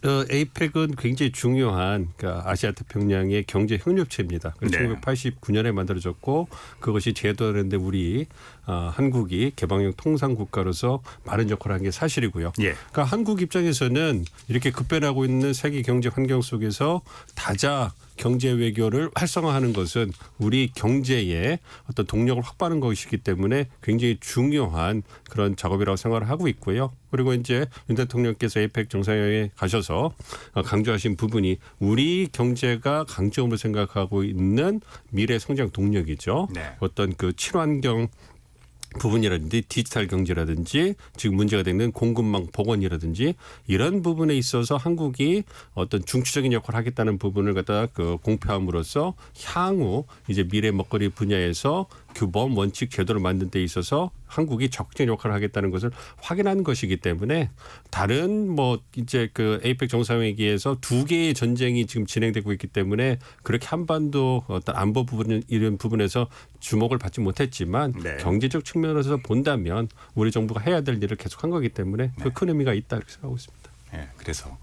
에이펙은 굉장히 중요한 그러니까 아시아 태평양의 경제 협력체입니다. 네. 1989년에 만들어졌고 그것이 제도하는데 우리 한국이 개방형 통상 국가로서 많은 역할을 한 게 사실이고요. 예. 그러니까 한국 입장에서는 이렇게 급변하고 있는 세계 경제 환경 속에서 다자 경제 외교를 활성화하는 것은 우리 경제의 어떤 동력을 확보하는 것이기 때문에 굉장히 중요한 그런 작업이라고 생각을 하고 있고요. 그리고 이제 윤 대통령께서 에이펙 정상회의에 가셔서 강조하신 부분이 우리 경제가 강점으로 생각하고 있는 미래 성장 동력이죠. 네. 어떤 그 친환경 부분이라든지 디지털 경제라든지 지금 문제가 되는 공급망 복원이라든지 이런 부분에 있어서 한국이 어떤 중추적인 역할을 하겠다는 부분을 갖다 그 공표함으로써 향후 이제 미래 먹거리 분야에서 규범 원칙 제도를 만드는 데 있어서 한국이 적극적인 역할을 하겠다는 것을 확인한 것이기 때문에 다른 뭐 이제 그 에이펙 정상회의에서 두 개의 전쟁이 지금 진행되고 있기 때문에 그렇게 한반도 어떤 안보 부분 이런 부분에서 주목을 받지 못했지만 네. 경제적 측면에서 본다면 우리 정부가 해야 될 일을 계속한 거기 때문에 그 큰 의미가 있다 이렇게 생각하고 있습니다. 예. 그래서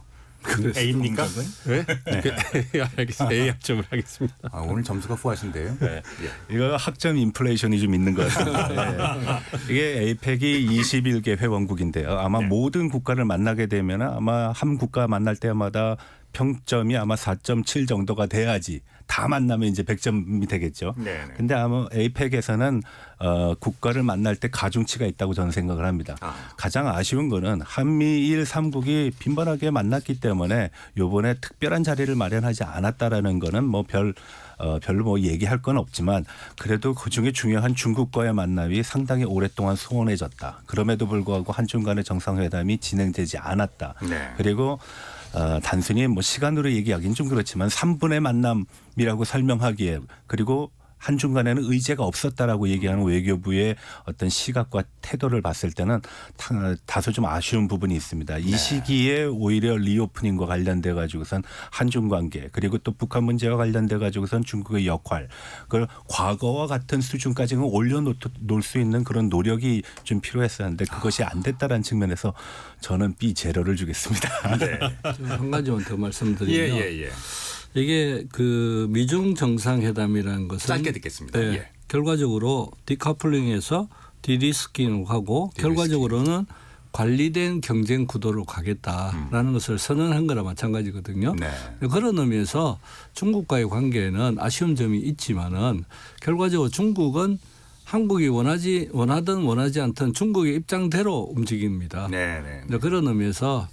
A입니까? 네? 알겠습니다. A 학점을 하겠습니다. 오늘 점수가 후하신데요. 네. 이거 학점 인플레이션이 좀 있는 것 같습니다. 네. 이게 에이펙이 21개 회원국인데요. 아마 모든 국가를 만나게 되면 아마 한 국가 만날 때마다 평점이 아마 4.7 정도가 돼야지 다 만나면 이제 100점이 되겠죠. 네네. 근데 아마 에이펙에서는 국가를 만날 때 가중치가 있다고 저는 생각을 합니다. 가장 아쉬운 거는 한미일 3국이 빈번하게 만났기 때문에 이번에 특별한 자리를 마련하지 않았다라는 거는 뭐 별로 뭐 얘기할 건 없지만 그래도 그중에 중요한 중국과의 만남이 상당히 오랫동안 소원해졌다. 그럼에도 불구하고 한중 간의 정상회담이 진행되지 않았다. 네. 그리고 단순히 뭐 시간으로 얘기하기는 좀 그렇지만 3분의 만남이라고 설명하기에 그리고 한중 간에는 의제가 없었다라고 얘기하는 외교부의 어떤 시각과 태도를 봤을 때는 다소 좀 아쉬운 부분이 있습니다. 이 시기에 오히려 리오프닝과 관련돼 가지고선 한중 관계 그리고 또 북한 문제와 관련돼 가지고선 중국의 역할 그걸 과거와 같은 수준까지는 올려놓을 수 있는 그런 노력이 좀 필요했었는데 그것이 안 됐다라는 측면에서 저는 B 제로를 주겠습니다. 네. 한 가지만 더 말씀드리면 예. 이게 그 미중 정상회담이라는 것은 짧게 듣겠습니다. 네, 예. 결과적으로 디커플링에서 디리스킹을 하고 결과적으로는 관리된 경쟁 구도로 가겠다라는 것을 선언한 거나 마찬가지거든요. 네. 그런 의미에서 중국과의 관계에는 아쉬운 점이 있지만은 결과적으로 중국은 한국이 원하든 원하지 않든 중국의 입장대로 움직입니다. 네. 그런 의미에서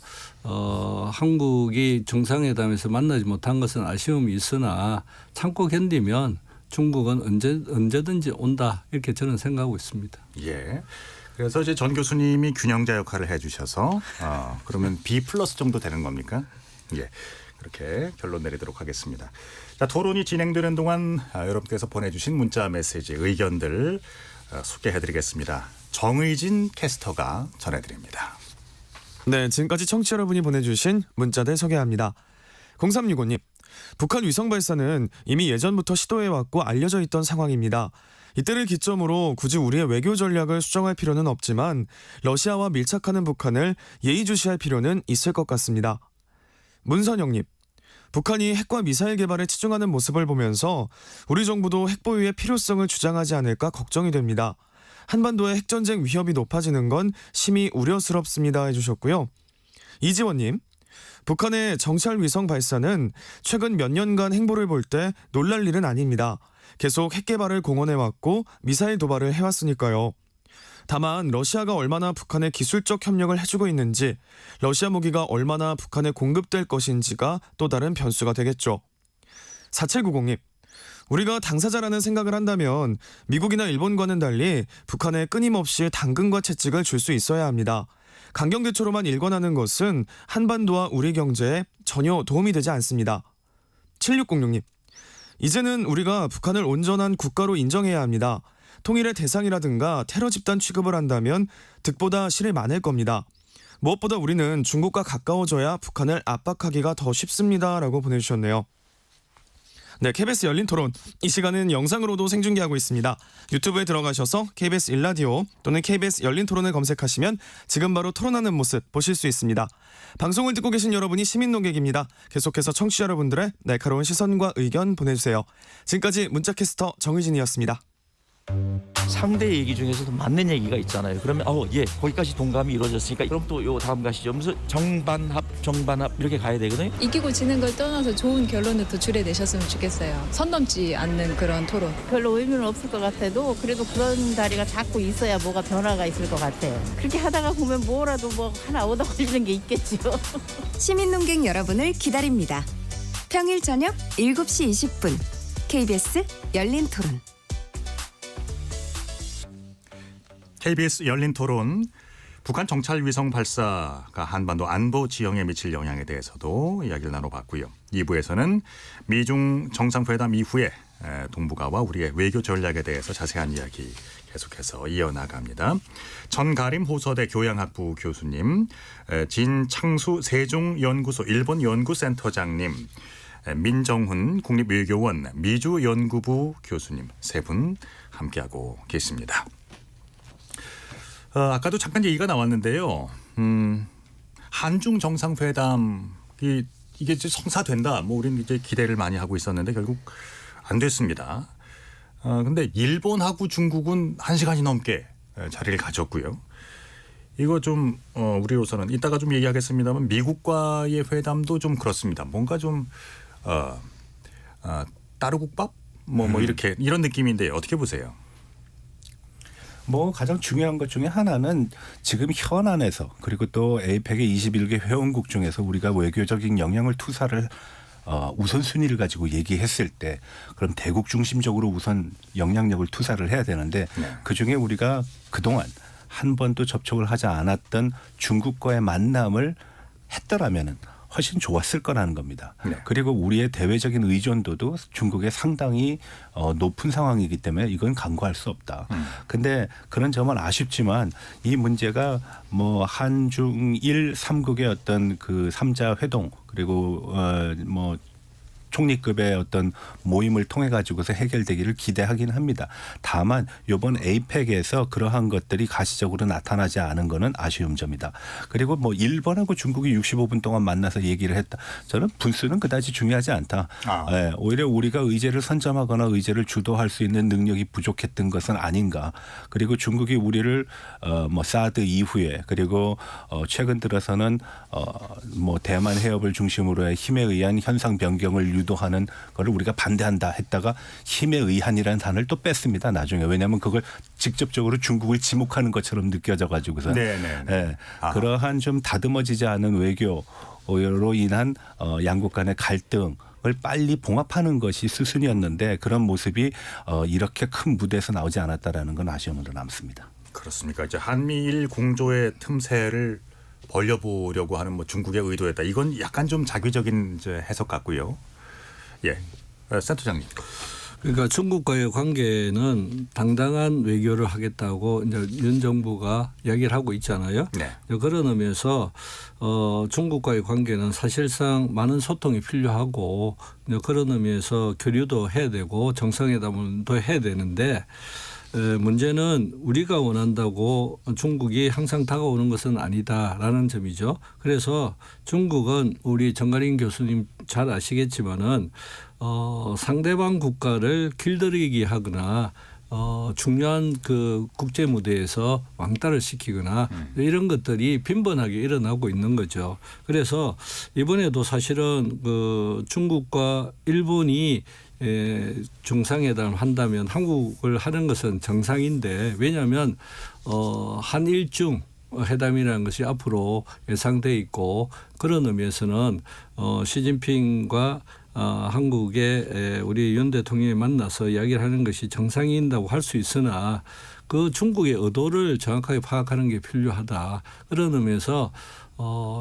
한국이 정상회담에서 만나지 못한 것은 아쉬움이 있으나 참고 견디면 중국은 언제든지 온다 이렇게 저는 생각하고 있습니다. 예. 그래서 이제 전 교수님이 균형자 역할을 해주셔서 그러면 B+ 정도 되는 겁니까? 예. 그렇게 결론 내리도록 하겠습니다. 자, 토론이 진행되는 동안 여러분께서 보내주신 문자 메시지 의견들 소개해드리겠습니다. 정의진 캐스터가 전해드립니다. 네, 지금까지 청취자 여러분이 보내주신 문자들 소개합니다. 0365님, 북한 위성 발사는 이미 예전부터 시도해왔고 알려져 있던 상황입니다. 이때를 기점으로 굳이 우리의 외교 전략을 수정할 필요는 없지만 러시아와 밀착하는 북한을 예의주시할 필요는 있을 것 같습니다. 문선영님, 북한이 핵과 미사일 개발에 치중하는 모습을 보면서 우리 정부도 핵 보유의 필요성을 주장하지 않을까 걱정이 됩니다. 한반도의 핵전쟁 위협이 높아지는 건 심히 우려스럽습니다 해주셨고요. 이지원님, 북한의 정찰 위성 발사는 최근 몇 년간 행보를 볼 때 놀랄 일은 아닙니다. 계속 핵 개발을 공언해왔고 미사일 도발을 해왔으니까요. 다만 러시아가 얼마나 북한에 기술적 협력을 해주고 있는지, 러시아 무기가 얼마나 북한에 공급될 것인지가 또 다른 변수가 되겠죠. 4790님, 우리가 당사자라는 생각을 한다면 미국이나 일본과는 달리 북한에 끊임없이 당근과 채찍을 줄 수 있어야 합니다. 강경대처로만 일관하는 것은 한반도와 우리 경제에 전혀 도움이 되지 않습니다. 7606님, 이제는 우리가 북한을 온전한 국가로 인정해야 합니다. 통일의 대상이라든가 테러 집단 취급을 한다면 득보다 실이 많을 겁니다. 무엇보다 우리는 중국과 가까워져야 북한을 압박하기가 더 쉽습니다 라고 보내주셨네요. 네, KBS 열린 토론, 이 시간은 영상으로도 생중계하고 있습니다. 유튜브에 들어가셔서 KBS 1라디오 또는 KBS 열린 토론을 검색하시면 지금 바로 토론하는 모습 보실 수 있습니다. 방송을 듣고 계신 여러분이 시민 논객입니다. 계속해서 청취자 여러분들의 날카로운 시선과 의견 보내주세요. 지금까지 문자캐스터 정의진이었습니다. 상대 얘기 중에서도 맞는 얘기가 있잖아요. 그러면 예, 거기까지 동감이 이루어졌으니까 그럼 또 요 다음 가시죠. 무슨 정반합 이렇게 가야 되거든요. 이기고 지는 걸 떠나서 좋은 결론을 더 줄여내셨으면 좋겠어요. 선 넘지 않는 그런 토론. 별로 의미는 없을 것 같아도 그래도 그런 자리가 자꾸 있어야 뭐가 변화가 있을 것 같아요. 그렇게 하다가 보면 뭐라도 뭐 하나 얻어 걸리는 게 있겠죠. 시민 논객 여러분을 기다립니다. 평일 저녁 7시 20분 KBS 열린 토론. KBS 열린 토론, 북한 정찰 위성 발사가 한반도 안보 지형에 미칠 영향에 대해서도 이야기를 나눠봤고요. 2부에서는 미중 정상회담 이후에 동북아와 우리의 외교 전략에 대해서 자세한 이야기 계속해서 이어나갑니다. 전가림 호서대 교양학부 교수님, 진창수 세종연구소 일본 연구센터장님, 민정훈 국립외교원 미주연구부 교수님 세 분 함께하고 계십니다. 아까도 잠깐 얘기가 나왔는데요. 한중 정상회담 이게 이제 성사된다. 뭐 우리는 이제 기대를 많이 하고 있었는데 결국 안 됐습니다. 근데 일본하고 중국은 1시간이 넘게 자리를 가졌고요. 이거 좀 우리로서는 이따가 좀 얘기하겠습니다만 미국과의 회담도 좀 그렇습니다. 뭔가 좀 따르국밥 뭐 이렇게 이런 느낌인데 어떻게 보세요? 뭐 가장 중요한 것 중에 하나는 지금 현안에서 그리고 또 에이펙의 21개 회원국 중에서 우리가 외교적인 영향을 투사를 우선순위를 가지고 얘기했을 때 그럼 대국 중심적으로 우선 영향력을 투사를 해야 되는데 그중에 우리가 그동안 한 번도 접촉을 하지 않았던 중국과의 만남을 했더라면은 훨씬 좋았을 거라는 겁니다. 네. 그리고 우리의 대외적인 의존도도 중국에 상당히 높은 상황이기 때문에 이건 간과할 수 없다. 근데 그런 점은 아쉽지만 이 문제가 뭐 한중일 3국의 어떤 그 3자 회동 그리고 뭐 총리급의 어떤 모임을 통해 가지고서 해결되기를 기대하긴 합니다. 다만 이번 에이펙에서 그러한 것들이 가시적으로 나타나지 않은 거는 아쉬운 점이다. 그리고 뭐 일본하고 중국이 65분 동안 만나서 얘기를 했다. 저는 분수는 그다지 중요하지 않다. 예, 오히려 우리가 의제를 선점하거나 의제를 주도할 수 있는 능력이 부족했던 것은 아닌가. 그리고 중국이 우리를 뭐 사드 이후에 그리고 최근 들어서는 뭐 대만 해협을 중심으로의 힘에 의한 현상 변경을 유도하는 것을 우리가 반대한다 했다가 힘에 의한이라는 단어를 또 뺐습니다. 나중에. 왜냐하면 그걸 직접적으로 중국을 지목하는 것처럼 느껴져 가지고서 그러한 좀 다듬어지지 않은 외교로 인한 양국 간의 갈등을 빨리 봉합하는 것이 수순이었는데 그런 모습이 이렇게 큰 무대에서 나오지 않았다라는 건 아쉬움으로 남습니다. 그렇습니까? 이제 한미일 공조의 틈새를 벌려보려고 하는 뭐 중국의 의도였다. 이건 약간 좀 자기적인 이제 해석 같고요. 예, 센터장님. 그러니까 중국과의 관계는 당당한 외교를 하겠다고 이제 윤 정부가 이야기를 하고 있잖아요. 네. 그런 의미에서 중국과의 관계는 사실상 많은 소통이 필요하고 그런 의미에서 교류도 해야 되고 정상회담도 해야 되는데 문제는 우리가 원한다고 중국이 항상 다가오는 것은 아니다라는 점이죠. 그래서 중국은 우리 정가린 교수님 잘 아시겠지만은 상대방 국가를 길들이기 하거나 중요한 그 국제 무대에서 왕따를 시키거나 이런 것들이 빈번하게 일어나고 있는 거죠. 그래서 이번에도 사실은 그 중국과 일본이 정상회담을 한다면 한국을 하는 것은 정상인데 왜냐하면 한일중 회담이라는 것이 앞으로 예상돼 있고 그런 의미에서는 시진핑과 한국의 우리 윤 대통령이 만나서 이야기를 하는 것이 정상인다고 할 수 있으나 그 중국의 의도를 정확하게 파악하는 게 필요하다. 그런 의미에서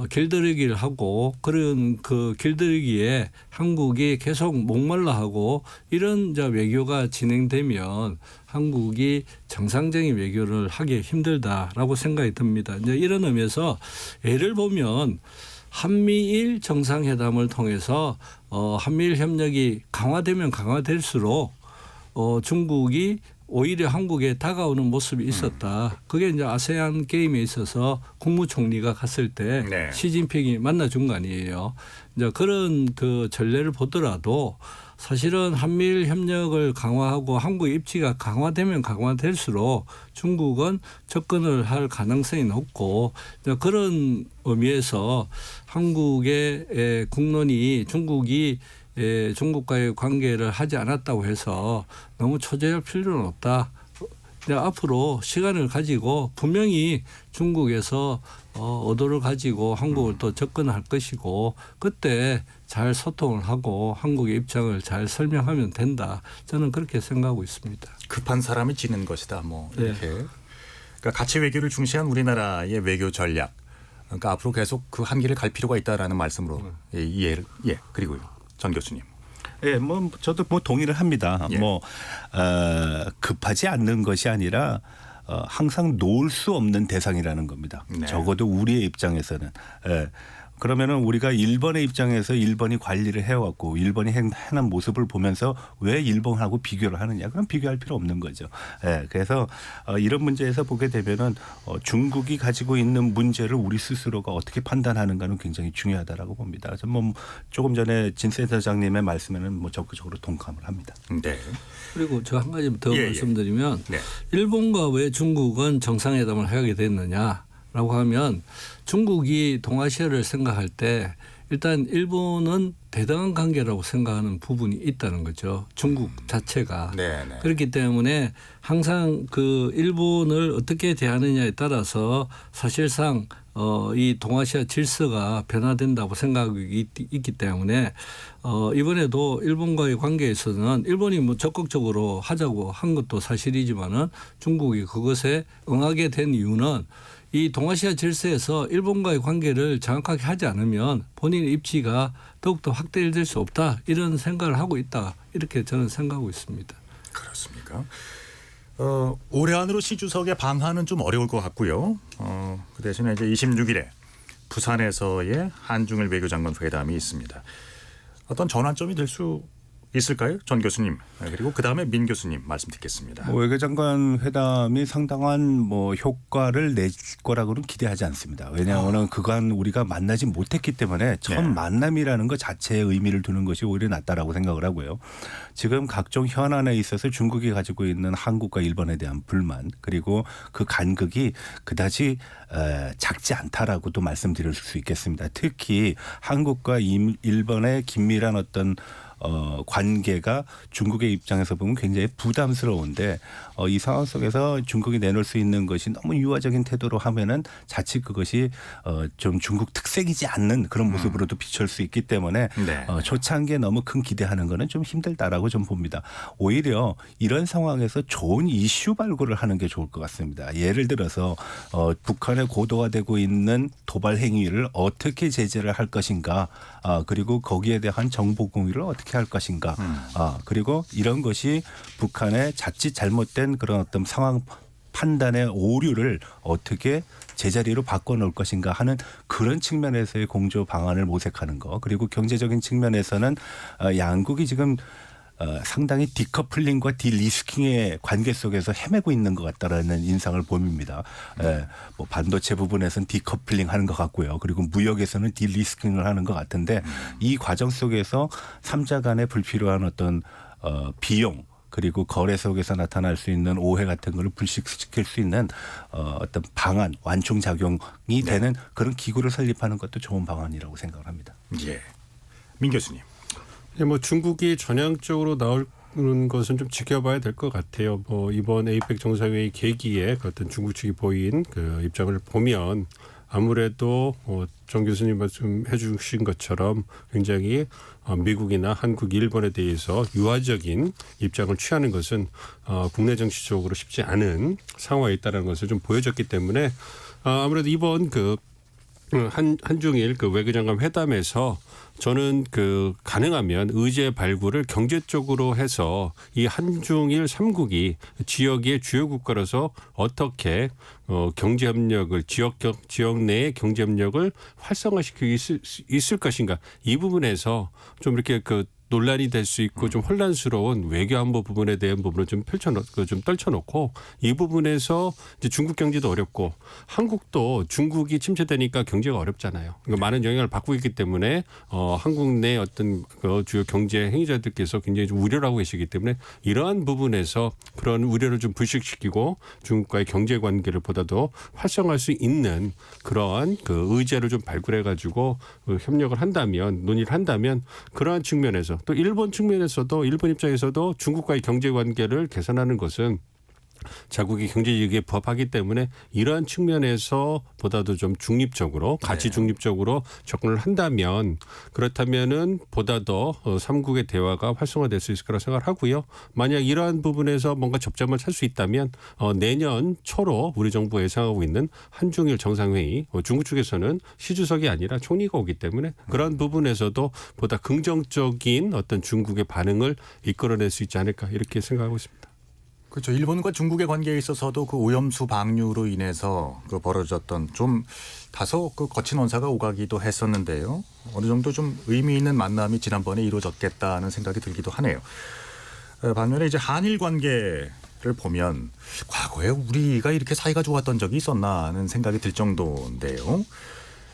길들이기를 하고 그런 그 길들이기에 한국이 계속 목말라 하고 이런 외교가 진행되면 한국이 정상적인 외교를 하기 힘들다라고 생각이 듭니다. 이제 이런 의미에서 예를 보면 한미일 정상회담을 통해서 한미일 협력이 강화되면 강화될수록 중국이 오히려 한국에 다가오는 모습이 있었다. 그게 이제 아세안 게임에 있어서 국무총리가 갔을 때 시진핑이 만나준 거 아니에요. 이제 그런 그 전례를 보더라도 사실은 한미일 협력을 강화하고 한국의 입지가 강화되면 강화될수록 중국은 접근을 할 가능성이 높고 그런 의미에서 한국의 국론이 중국이 중국과의 관계를 하지 않았다고 해서 너무 초조할 필요는 없다. 앞으로 시간을 가지고 분명히 중국에서 의도를 가지고 한국을 또 접근할 것이고 그때 잘 소통을 하고 한국의 입장을 잘 설명하면 된다. 저는 그렇게 생각하고 있습니다. 급한 사람이 지는 것이다. 뭐 이렇게. 그러니까 가치 외교를 중시한 우리나라의 외교 전략. 그러니까 앞으로 계속 그 한계를 갈 필요가 있다라는 말씀으로 이해를. 예. 그리고요. 전 교수님. 예, 뭐 저도 뭐 동의를 합니다. 뭐 급하지 않는 것이 아니라 항상 놓을 수 없는 대상이라는 겁니다. 적어도 우리의 입장에서는. 그러면은 우리가 일본의 입장에서 일본이 관리를 해왔고 일본이 해난 모습을 보면서 왜 일본하고 비교를 하느냐? 그럼 비교할 필요 없는 거죠. 그래서 이런 문제에서 보게 되면은 중국이 가지고 있는 문제를 우리 스스로가 어떻게 판단하는가는 굉장히 중요하다라고 봅니다. 그래서 뭐 조금 전에 진 센터장님의 말씀에는 뭐 적극적으로 동감을 합니다. 네. 그리고 저 한 가지 더 말씀드리면 일본과 왜 중국은 정상회담을 하게 됐느냐라고 하면 중국이 동아시아를 생각할 때 일단 일본은 대등한 관계라고 생각하는 부분이 있다는 거죠. 중국 자체가. 그렇기 때문에 항상 그 일본을 어떻게 대하느냐에 따라서 사실상 이 동아시아 질서가 변화된다고 생각이 있기 때문에 이번에도 일본과의 관계에서는 일본이 뭐 적극적으로 하자고 한 것도 사실이지만은 중국이 그것에 응하게 된 이유는 이 동아시아 질서에서 일본과의 관계를 정확하게 하지 않으면 본인의 입지가 더욱더 확대될 수 없다. 이런 생각을 하고 있다. 이렇게 저는 생각하고 있습니다. 그렇습니까? 올해 안으로 시 주석의 방한은 좀 어려울 것 같고요. 그 대신에 이제 26일에 부산에서의 한중일 외교장관 회담이 있습니다. 어떤 전환점이 될 수 있을까요? 전 교수님. 그리고 그다음에 민 교수님 말씀 듣겠습니다. 외교장관 회담이 상당한 뭐 효과를 낼 거라고는 기대하지 않습니다. 왜냐하면 그간 우리가 만나지 못했기 때문에 처음 만남이라는 것 자체에 의미를 두는 것이 오히려 낫다라고 생각을 하고요. 지금 각종 현안에 있어서 중국이 가지고 있는 한국과 일본에 대한 불만 그리고 그 간극이 그다지 작지 않다라고도 말씀드릴 수 있겠습니다. 특히 한국과 일본의 긴밀한 어떤 관계가 중국의 입장에서 보면 굉장히 부담스러운데 이 상황 속에서 중국이 내놓을 수 있는 것이 너무 유화적인 태도로 하면은 자칫 그것이 좀 중국 특색이지 않는 그런 모습으로도 비출 수 있기 때문에 초창기에 너무 큰 기대하는 거는 좀 힘들다라고 좀 봅니다. 오히려 이런 상황에서 좋은 이슈 발굴을 하는 게 좋을 것 같습니다. 예를 들어서 북한의 고도화되고 있는 도발 행위를 어떻게 제재를 할 것인가 그리고 거기에 대한 정보 공유를 어떻게 할 것인가 그리고 이런 것이 북한의 자칫 잘못된 그런 어떤 상황 판단의 오류를 어떻게 제자리로 바꿔놓을 것인가 하는 그런 측면에서의 공조 방안을 모색하는 거 그리고 경제적인 측면에서는 양국이 지금 상당히 디커플링과 디리스킹의 관계 속에서 헤매고 있는 것 같다라는 인상을 봅니다. 뭐 반도체 부분에서는 디커플링 하는 것 같고요. 그리고 무역에서는 디리스킹을 하는 것 같은데 이 과정 속에서 3자 간의 불필요한 어떤 비용 그리고 거래 속에서 나타날 수 있는 오해 같은 걸 불식시킬 수 있는 어떤 방안, 완충작용이 되는 그런 기구를 설립하는 것도 좋은 방안이라고 생각을 합니다. 예, 민 교수님. 뭐 중국이 전향적으로 나오는 것은 좀 지켜봐야 될 것 같아요. 뭐 이번 에이펙 정상회의 계기에 어떤 중국 측이 보인 그 입장을 보면 아무래도 정 교수님 말씀해 주신 것처럼 굉장히 미국이나 한국, 일본에 대해서 유화적인 입장을 취하는 것은 국내 정치적으로 쉽지 않은 상황에 있다는 것을 좀 보여줬기 때문에 아무래도 이번 그 한중일 그 외교장관 회담에서 저는 그 가능하면 의제 발굴을 경제 쪽으로 해서 이 한중일 3국이 지역의 주요 국가로서 어떻게 경제 협력을 지역 내의 경제 협력을 활성화시킬 수 있을 것인가 이 부분에서 좀 이렇게 그 논란이 될 수 있고 좀 혼란스러운 외교안보 부분에 대한 부분을 좀 떨쳐놓고 이 부분에서 이제 중국 경제도 어렵고 한국도 중국이 침체되니까 경제가 어렵잖아요. 그러니까 많은 영향을 받고 있기 때문에 한국 내 어떤 그 주요 경제 행위자들께서 굉장히 좀 우려를 하고 계시기 때문에 이러한 부분에서 그런 우려를 좀 불식시키고 중국과의 경제 관계를 보다도 활성화할 수 있는 그러한 그 의제를 좀 발굴해 가지고 협력을 한다면 논의를 한다면 그러한 측면에서 또 일본 측면에서도 일본 입장에서도 중국과의 경제 관계를 개선하는 것은 자국의 경제 이익에 부합하기 때문에 이러한 측면에서 보다도 좀 중립적으로 가치 중립적으로 접근을 한다면 그렇다면은 보다 더 3국의 대화가 활성화될 수 있을 거라고 생각을 하고요. 만약 이러한 부분에서 뭔가 접점을 찾을 수 있다면 내년 초로 우리 정부가 예상하고 있는 한중일 정상회의 중국 측에서는 시 주석이 아니라 총리가 오기 때문에 그런 부분에서도 보다 긍정적인 어떤 중국의 반응을 이끌어낼 수 있지 않을까 이렇게 생각하고 있습니다. 그렇죠. 일본과 중국의 관계에 있어서도 그 오염수 방류로 인해서 그 벌어졌던 좀 다소 그 거친 언사가 오가기도 했었는데요. 어느 정도 좀 의미 있는 만남이 지난번에 이루어졌겠다는 생각이 들기도 하네요. 반면에 이제 한일 관계를 보면 과거에 우리가 이렇게 사이가 좋았던 적이 있었나 하는 생각이 들 정도인데요.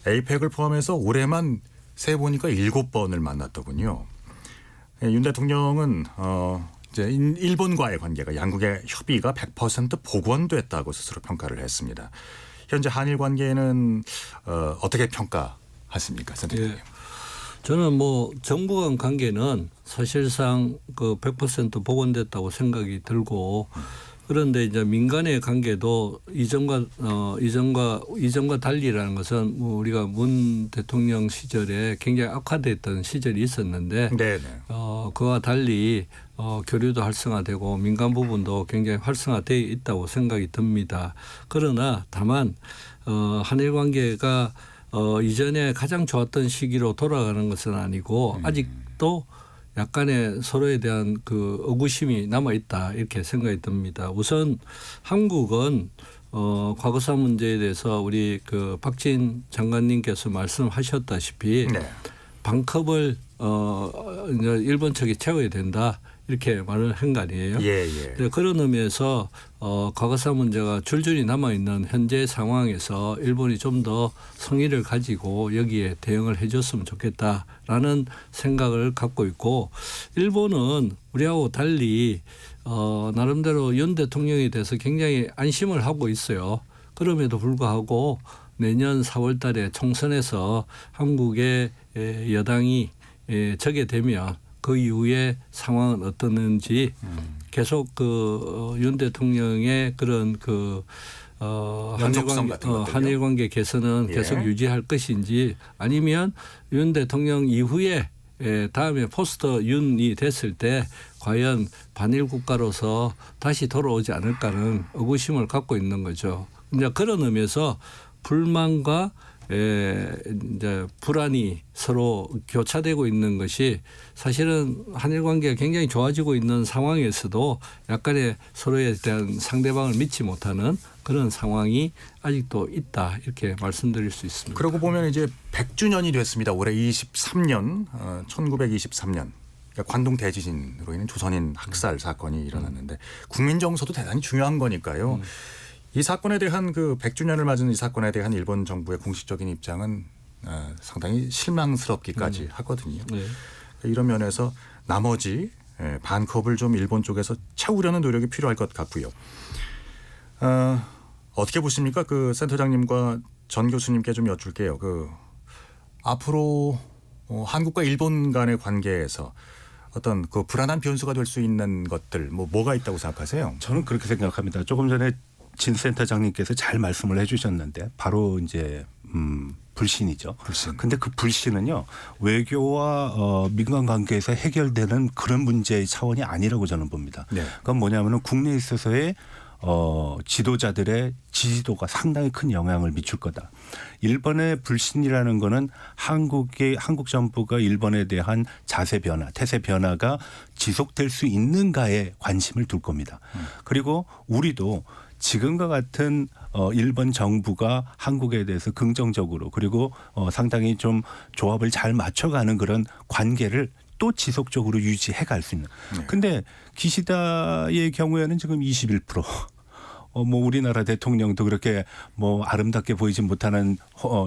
에이펙을 포함해서 올해만 세 보니까 7번을 만났더군요. 윤 대통령은 이제 일본과의 관계가 양국의 협의가 100% 복원됐다고 스스로 평가를 했습니다. 현재 한일 관계는 어떻게 평가하십니까, 선생님? 예. 저는 뭐 정부 간 관계는 사실상 그 100% 복원됐다고 생각이 들고 그런데 이제 민간의 관계도 이전과 달리라는 것은 뭐 우리가 문 대통령 시절에 굉장히 악화됐던 시절이 있었는데 그와 달리 교류도 활성화되고 민간 부분도 굉장히 활성화되어 있다고 생각이 듭니다. 그러나 다만 한일 관계가 이전에 가장 좋았던 시기로 돌아가는 것은 아니고 아직도 약간의 서로에 대한 그 의구심이 남아 있다 이렇게 생각이 듭니다. 우선 한국은 과거사 문제에 대해서 우리 그 박진 장관님께서 말씀하셨다시피 방컵을 이제 일본 측이 채워야 된다. 이렇게 말을 한 거 아니에요. 네, 그런 의미에서 과거사 문제가 줄줄이 남아있는 현재 상황에서 일본이 좀 더 성의를 가지고 여기에 대응을 해줬으면 좋겠다라는 생각을 갖고 있고 일본은 우리하고 달리 나름대로 윤 대통령에 대해서 굉장히 안심을 하고 있어요. 그럼에도 불구하고 내년 4월 달에 총선에서 한국의 여당이 적게 되면 그 이후에 상황은 어떻는지 계속 윤 대통령의 그런 한일 관계 개선은 계속 유지할 것인지 아니면 윤 대통령 이후에 다음에 포스터 윤이 됐을 때 과연 반일 국가로서 다시 돌아오지 않을까는 의구심을 갖고 있는 거죠. 이제 그런 의미에서 불만과 이제 불안이 서로 교차되고 있는 것이 사실은 한일 관계가 굉장히 좋아지고 있는 상황에서도 약간의 서로에 대한 상대방을 믿지 못하는 그런 상황이 아직도 있다 이렇게 말씀드릴 수 있습니다. 그러고 보면 이제 100주년이 됐습니다. 올해 23년 1923년 그러니까 관동 대지진으로 인한 조선인 학살 사건이 일어났는데 국민 정서도 대단히 중요한 거니까요. 이 사건에 대한 100주년을 맞은 이 사건에 대한 일본 정부의 공식적인 입장은 상당히 실망스럽기까지 하거든요. 이런 면에서 나머지 반컵을 좀 일본 쪽에서 채우려는 노력이 필요할 것 같고요. 어떻게 보십니까? 센터장님과 전 교수님께 좀 여쭐게요. 앞으로 한국과 일본 간의 관계에서 어떤 불안한 변수가 될 수 있는 것들 뭐가 있다고 생각하세요? 저는 그렇게 생각합니다. 조금 전에 진 센터장님께서 잘 말씀을 해주셨는데 바로 이제 불신이죠. 근데 그 불신은요 외교와 민간 관계에서 해결되는 그런 문제의 차원이 아니라고 저는 봅니다. 그건 뭐냐면은 국내에 있어서의 지도자들의 지지도가 상당히 큰 영향을 미칠 거다. 일본의 불신이라는 거는 한국 정부가 일본에 대한 자세 변화, 태세 변화가 지속될 수 있는가에 관심을 둘 겁니다. 그리고 우리도 지금과 같은 일본 정부가 한국에 대해서 긍정적으로 그리고 상당히 좀 조합을 잘 맞춰가는 그런 관계를 또 지속적으로 유지해 갈 수 있는. 근데 기시다의 경우에는 지금 21%. 우리나라 대통령도 그렇게 아름답게 보이지 못하는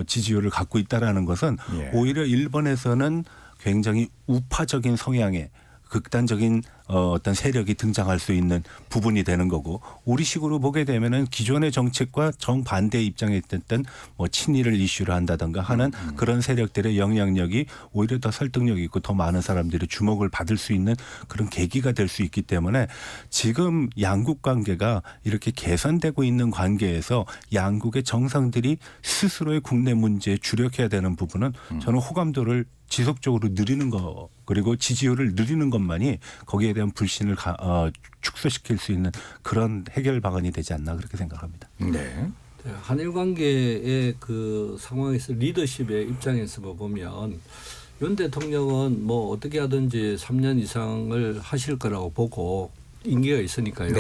지지율을 갖고 있다라는 것은 오히려 일본에서는 굉장히 우파적인 성향의 극단적인 어떤 세력이 등장할 수 있는 부분이 되는 거고 우리식으로 보게 되면은 기존의 정책과 정반대 입장에 있던 친일을 이슈를 한다든가 하는 그런 세력들의 영향력이 오히려 더 설득력 있고 더 많은 사람들이 주목을 받을 수 있는 그런 계기가 될 수 있기 때문에 지금 양국 관계가 이렇게 개선되고 있는 관계에서 양국의 정상들이 스스로의 국내 문제에 주력해야 되는 부분은 저는 호감도를 지속적으로 늘리는 거 그리고 지지율을 늘리는 것만이 거기에 대한 불신을 축소시킬 수 있는 그런 해결 방안이 되지 않나 그렇게 생각합니다. 한일 관계의 상황에서 리더십의 입장에서 보면 윤 대통령은 어떻게 하든지 3년 이상을 하실 거라고 보고 임기가 있으니까요.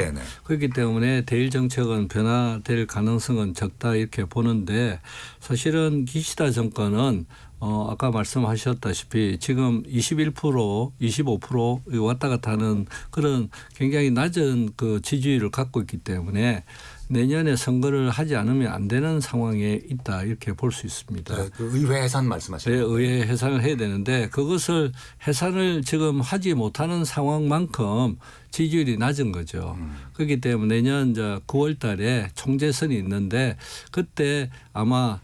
그렇기 때문에 대일 정책은 변화될 가능성은 적다 이렇게 보는데 사실은 기시다 정권은 아까 말씀하셨다시피 지금 21%, 25% 왔다 갔다 하는 그런 굉장히 낮은 지지율을 갖고 있기 때문에 내년에 선거를 하지 않으면 안 되는 상황에 있다 이렇게 볼 수 있습니다. 의회 해산 말씀하시는 거예요? 네, 의회 해산을 해야 되는데 그것을 해산을 지금 하지 못하는 상황만큼 지지율이 낮은 거죠. 그렇기 때문에 내년 9월 달에 총재선이 있는데 그때 아마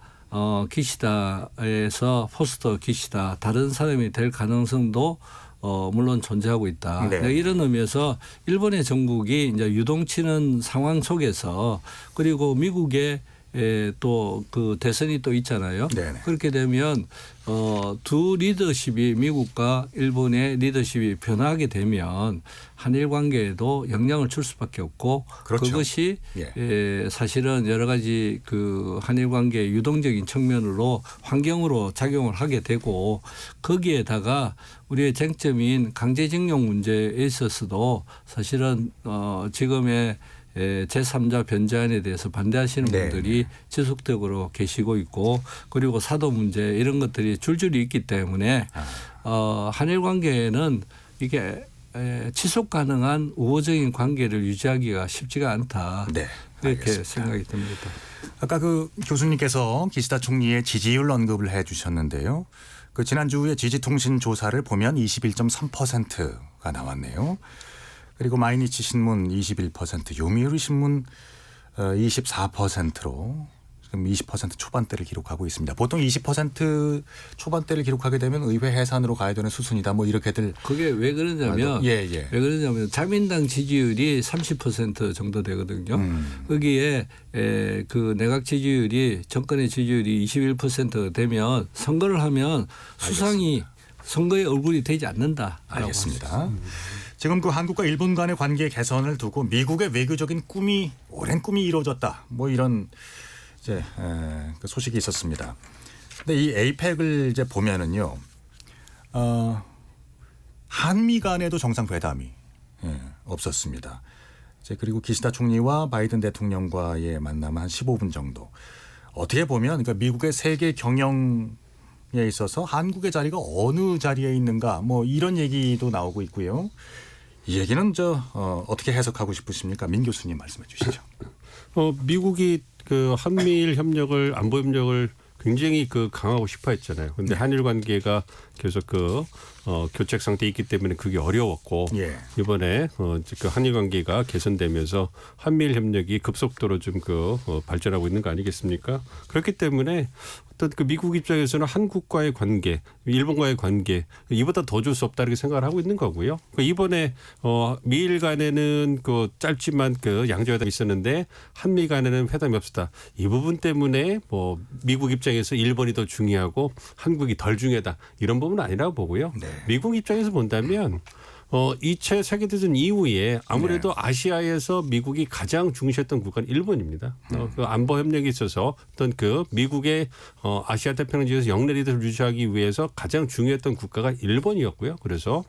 기시다에서 포스터 기시다 다른 사람이 될 가능성도 물론 존재하고 있다. 이런 의미에서 일본의 정국이 이제 유동치는 상황 속에서 그리고 미국의 또 대선이 또 있잖아요. 그렇게 되면 두 리더십이 미국과 일본의 리더십이 변화하게 되면 한일 관계에도 영향을 줄 수밖에 없고 그것이 사실은 여러 가지 한일 관계의 유동적인 측면으로 환경으로 작용을 하게 되고 거기에다가 우리의 쟁점인 강제징용 문제에 있어서도 사실은 지금의 제3자 변제안에 대해서 반대하시는 분들이 지속적으로 계시고 있고 그리고 사도 문제 이런 것들이 줄줄이 있기 때문에 한일 관계는 이게 지속 가능한 우호적인 관계를 유지하기가 쉽지가 않다. 네, 이렇게 알겠습니다. 생각이 듭니다. 아까 그 교수님께서 기시다 총리의 지지율 언급을 해주셨는데요. 그 지난주에 지지통신 조사를 보면 21.3%가 나왔네요. 그리고 마이니치 신문 21%, 요미우리 신문 24%로 지금 20% 초반대를 기록하고 있습니다. 보통 20% 초반대를 기록하게 되면 의회 해산으로 가야 되는 수순이다. 뭐 이렇게들. 그게 왜 그러냐면 왜 그러냐면 자민당 지지율이 30% 정도 되거든요. 거기에 그 내각 지지율이 정권의 지지율이 21% 되면 선거를 하면 수상이 선거의 얼굴이 되지 않는다. 알겠습니다. 지금 그 한국과 일본 간의 관계 개선을 두고 미국의 외교적인 꿈이 오랜 꿈이 이루어졌다. 뭐 이런 이제 그 소식이 있었습니다. 근데 이 에이펙을 이제 보면은요, 한미 간에도 정상회담이 없었습니다. 이제 그리고 기시다 총리와 바이든 대통령과의 만남 한 15분 정도. 어떻게 보면 그러니까 미국의 세계 경영에 있어서 한국의 자리가 어느 자리에 있는가, 뭐 이런 얘기도 나오고 있고요. 이 얘기는 어떻게 해석하고 싶으십니까? 민 교수님 말씀해 주시죠. 미국이 그 한미일 협력을 안보 협력을 굉장히 그 강하고 싶어 했잖아요. 그런데 한일 관계가 계속 그 교착 상태에 있기 때문에 그게 어려웠고 이번에 그 한일 관계가 개선되면서 한미일 협력이 급속도로 좀 발전하고 있는 거 아니겠습니까? 그렇기 때문에 어떤 그 미국 입장에서는 한국과의 관계, 일본과의 관계 이보다 더 줄 수 없다 이렇게 생각을 하고 있는 거고요. 이번에 미일 간에는 그 짧지만 그 양자회담이 있었는데 한미 간에는 회담이 없었다. 이 부분 때문에 뭐 미국 입장에서 일본이 더 중요하고 한국이 덜 중요하다 이런 부분은 아니라고 보고요. 미국 입장에서 본다면 2차 세계대전 이후에 아무래도 아시아에서 미국이 가장 중시했던 국가는 일본입니다. 그 안보 협력에 있어서 어떤 그 미국의 아시아 태평양 지역에서 영내 리더를 유지하기 위해서 가장 중요했던 국가가 일본이었고요. 그래서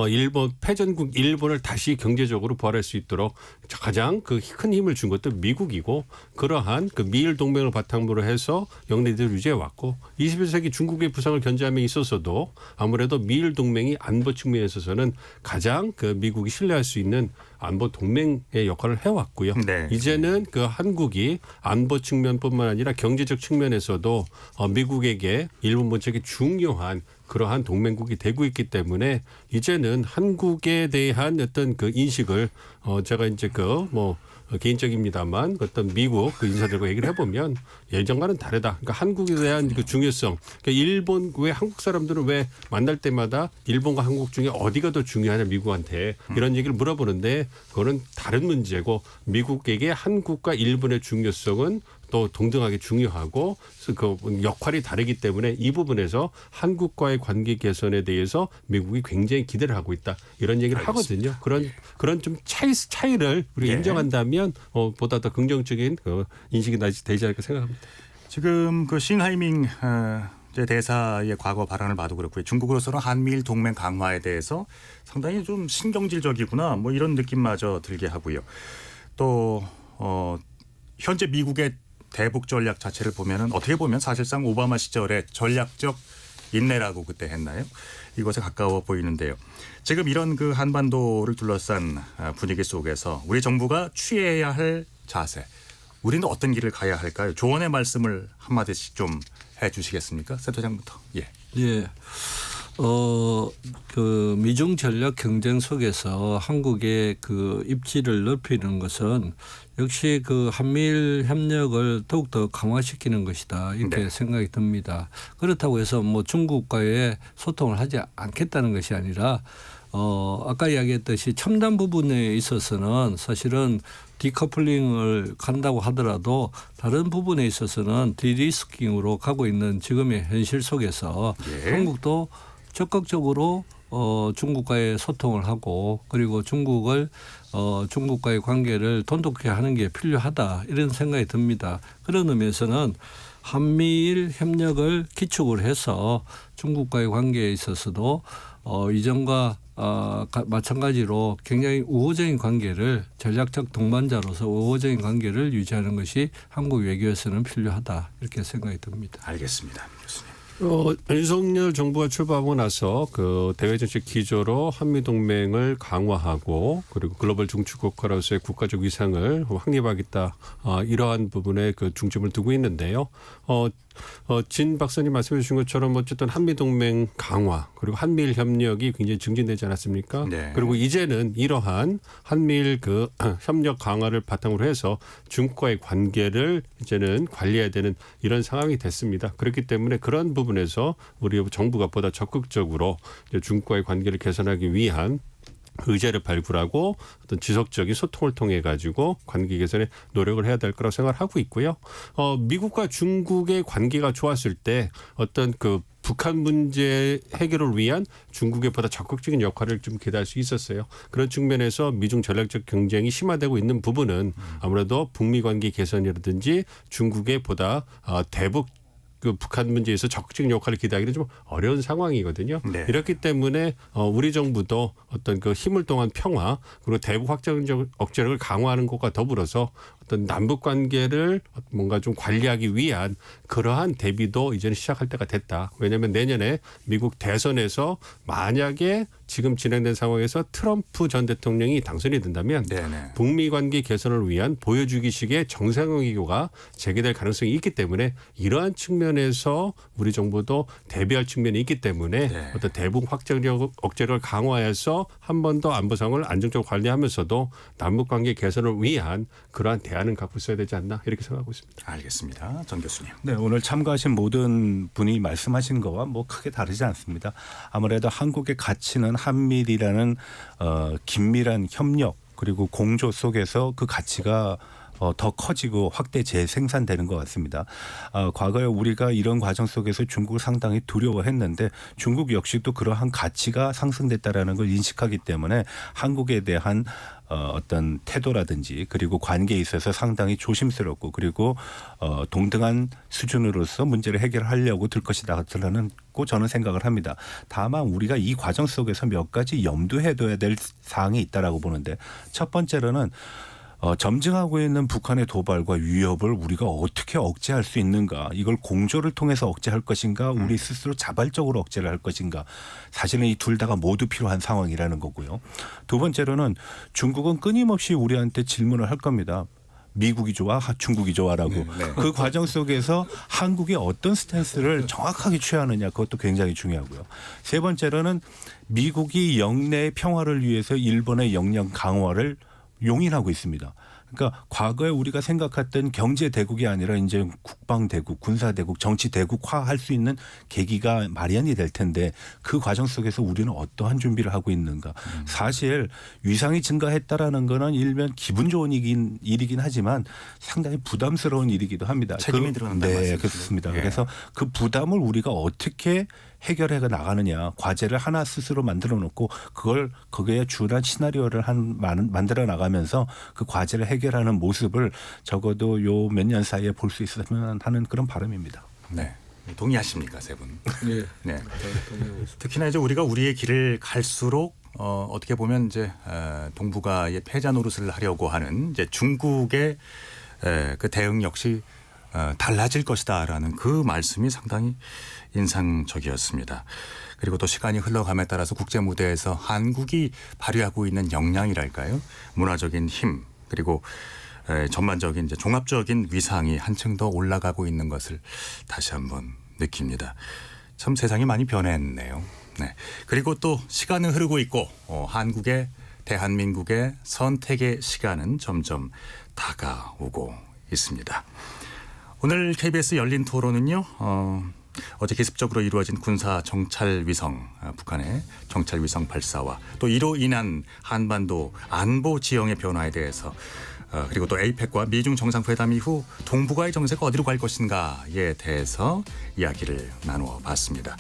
일본 패전국 일본을 다시 경제적으로 부활할 수 있도록 가장 그 큰 힘을 준 것도 미국이고 그러한 그 미일 동맹을 바탕으로 해서 영내리더를 유지해 왔고 21세기 중국의 부상을 견제함에 있어서도 아무래도 미일 동맹이 안보 측면에 있어서는 가장 그 미국이 신뢰할 수 있는 안보 동맹의 역할을 해왔고요. 이제는 그 한국이 안보 측면뿐만 아니라 경제적 측면에서도 미국에게 일본 본책이 중요한 그러한 동맹국이 되고 있기 때문에 이제는 한국에 대한 어떤 그 인식을 제가 이제 개인적입니다만 어떤 미국 그 인사들과 얘기를 해보면 예전과는 다르다. 그러니까 한국에 대한 그 중요성. 그러니까 일본 왜 한국 사람들은 왜 만날 때마다 일본과 한국 중에 어디가 더 중요하냐 미국한테 이런 얘기를 물어보는데 그거는 다른 문제고 미국에게 한국과 일본의 중요성은 또 동등하게 중요하고 그 역할이 다르기 때문에 이 부분에서 한국과의 관계 개선에 대해서 미국이 굉장히 기대를 하고 있다 이런 얘기를 하거든요. 그런 좀 차이를 우리가 인정한다면 보다 더 긍정적인 인식이 되지 않을까 생각합니다. 지금 그 싱하이밍 대사의 과거 발언을 봐도 그렇고요. 중국으로서는 한미일 동맹 강화에 대해서 상당히 좀 신경질적이구나 뭐 이런 느낌마저 들게 하고요. 또 현재 미국의 대북 전략 자체를 보면은 어떻게 보면 사실상 오바마 시절의 전략적 인내라고 그때 했나요? 이것에 가까워 보이는데요. 지금 이런 그 한반도를 둘러싼 분위기 속에서 우리 정부가 취해야 할 자세, 우리는 어떤 길을 가야 할까요? 조언의 말씀을 한마디씩 좀 해주시겠습니까? 센터장부터. 그 미중 전략 경쟁 속에서 한국의 그 입지를 넓히는 것은 역시 그 한미일 협력을 더욱더 강화시키는 것이다 이렇게 생각이 듭니다. 그렇다고 해서 뭐 중국과의 소통을 하지 않겠다는 것이 아니라 아까 이야기했듯이 첨단 부분에 있어서는 사실은 디커플링을 간다고 하더라도 다른 부분에 있어서는 디리스킹으로 가고 있는 지금의 현실 속에서 한국도 적극적으로 중국과의 소통을 하고 그리고 중국과의 관계를 돈독하게 하는 게 필요하다 이런 생각이 듭니다. 그런 의미에서는 한미일 협력을 기축을 해서 중국과의 관계에 있어서도 이전과 마찬가지로 굉장히 우호적인 관계를 전략적 동반자로서 우호적인 관계를 유지하는 것이 한국 외교에서는 필요하다 이렇게 생각이 듭니다. 알겠습니다. 교수님. 윤석열 정부가 출범하고 나서 그 대외 정책 기조로 한미 동맹을 강화하고 그리고 글로벌 중추국가로서의 국가적 위상을 확립하겠다, 이러한 부분에 그 중점을 두고 있는데요. 진 박사님 말씀해 주신 것처럼 어쨌든 한미 동맹 강화 그리고 한미일 협력이 굉장히 증진되지 않았습니까? 네. 그리고 이제는 이러한 한미일 그 협력 강화를 바탕으로 해서 중국과의 관계를 이제는 관리해야 되는 이런 상황이 됐습니다. 그렇기 때문에 그런 부분에서 우리 정부가 보다 적극적으로 이제 중국과의 관계를 개선하기 위한 의제를 발굴하고 어떤 지속적인 소통을 통해 가지고 관계 개선에 노력을 해야 될 거라고 생각을 하고 있고요. 미국과 중국의 관계가 좋았을 때 어떤 그 북한 문제 해결을 위한 중국의 보다 적극적인 역할을 좀 기대할 수 있었어요. 그런 측면에서 미중 전략적 경쟁이 심화되고 있는 부분은 아무래도 북미 관계 개선이라든지 중국의 보다 대북 그 북한 문제에서 적극적인 역할을 기대하기는 좀 어려운 상황이거든요. 네. 이렇기 때문에 우리 정부도 어떤 그 힘을 통한 평화 그리고 대북 확장적 억제력을 강화하는 것과 더불어서 어떤 남북 관계를 뭔가 좀 관리하기 위한 그러한 대비도 이제는 시작할 때가 됐다. 왜냐하면 내년에 미국 대선에서 만약에 지금 진행된 상황에서 트럼프 전 대통령이 당선이 된다면 네네. 북미 관계 개선을 위한 보여주기식의 정상적 외교가 재개될 가능성이 있기 때문에 이러한 측면에서 우리 정부도 대비할 측면이 있기 때문에 네. 어떤 대북 확장력 억제를 강화해서 한 번 더 안보 상황을 안정적으로 관리하면서도 남북 관계 개선을 위한 그러한 대안을 갖고 있어야 되지 않나 이렇게 생각하고 있습니다. 알겠습니다. 전 교수님. 네, 오늘 참가하신 모든 분이 말씀하신 거와 뭐 크게 다르지 않습니다. 아무래도 한국의 가치는 한미일이라는 긴밀한 협력 그리고 공조 속에서 그 가치가 더 커지고 확대 재생산되는 것 같습니다. 과거에 우리가 이런 과정 속에서 중국을 상당히 두려워했는데 중국 역시도 그러한 가치가 상승됐다라는 걸 인식하기 때문에 한국에 대한 어떤 태도라든지 그리고 관계에 있어서 상당히 조심스럽고 그리고 동등한 수준으로서 문제를 해결하려고 들 것이다라는 고 저는 생각을 합니다. 다만 우리가 이 과정 속에서 몇 가지 염두해둬야 될 사항이 있다라고 보는데 첫 번째로는 점증하고 있는 북한의 도발과 위협을 우리가 어떻게 억제할 수 있는가. 이걸 공조를 통해서 억제할 것인가 우리 스스로 자발적으로 억제를 할 것인가. 사실은 이 둘 다가 모두 필요한 상황이라는 거고요. 두 번째로는 중국은 끊임없이 우리한테 질문을 할 겁니다. 미국이 좋아, 중국이 좋아라고. 네. 그 과정 속에서 한국이 어떤 스탠스를 정확하게 취하느냐 그것도 굉장히 중요하고요. 세 번째로는 미국이 영내의 평화를 위해서 일본의 역량 강화를 용인하고 있습니다. 그러니까 과거에 우리가 생각했던 경제 대국이 아니라 이제 국방 대국, 군사 대국, 정치 대국화할 수 있는 계기가 마련이 될 텐데 그 과정 속에서 우리는 어떠한 준비를 하고 있는가. 사실 위상이 증가했다라는 거는 일면 기분 좋은 일이긴 하지만 상당히 부담스러운 일이기도 합니다. 책임이 들어간다는 네, 말씀이시죠. 그렇습니다. 예. 그래서 그 부담을 우리가 어떻게 해결해 나가느냐. 과제를 하나 스스로 만들어 놓고 그걸 거기에 준한 시나리오를 만들어 나가면서 그 과제를 해결하는 모습을 적어도 요 몇 년 사이에 볼 수 있었으면 하는 그런 바람입니다. 네. 동의하십니까, 세 분? 네. 네. 특히나 이제 우리가 우리의 길을 갈수록 어떻게 보면 이제 동북아의 패자 노릇을 하려고 하는 이제 중국의 그 대응 역시 달라질 것이다라는 그 말씀이 상당히 인상적이었습니다. 그리고 또 시간이 흘러감에 따라서 국제 무대에서 한국이 발휘하고 있는 역량이랄까요? 문화적인 힘 그리고 전반적인 이제 종합적인 위상이 한층 더 올라가고 있는 것을 다시 한번 느낍니다. 참 세상이 많이 변했네요. 네. 그리고 또 시간은 흐르고 있고 한국의 대한민국의 선택의 시간은 점점 다가오고 있습니다. 오늘 KBS 열린 토론은요. 어제 기습적으로 이루어진 군사 정찰 위성 북한의 정찰 위성 발사와 또 이로 인한 한반도 안보 지형의 변화에 대해서 그리고 또 에이펙과 미중 정상회담 이후 동북아의 정세가 어디로 갈 것인가에 대해서 이야기를 나누어 봤습니다.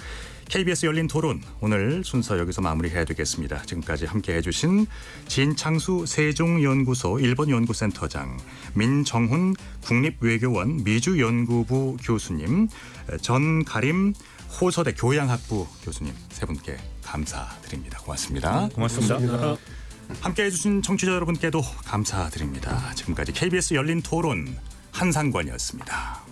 KBS 열린 토론 오늘 순서 여기서 마무리해야 되겠습니다. 지금까지 함께해 주신 진창수 세종연구소 일본연구센터장, 민정훈 국립외교원 미주연구부 교수님, 전가림 호서대 교양학부 교수님 세 분께 감사드립니다. 고맙습니다. 고맙습니다. 함께해 주신 청취자 여러분께도 감사드립니다. 지금까지 KBS 열린 토론 한상관이었습니다.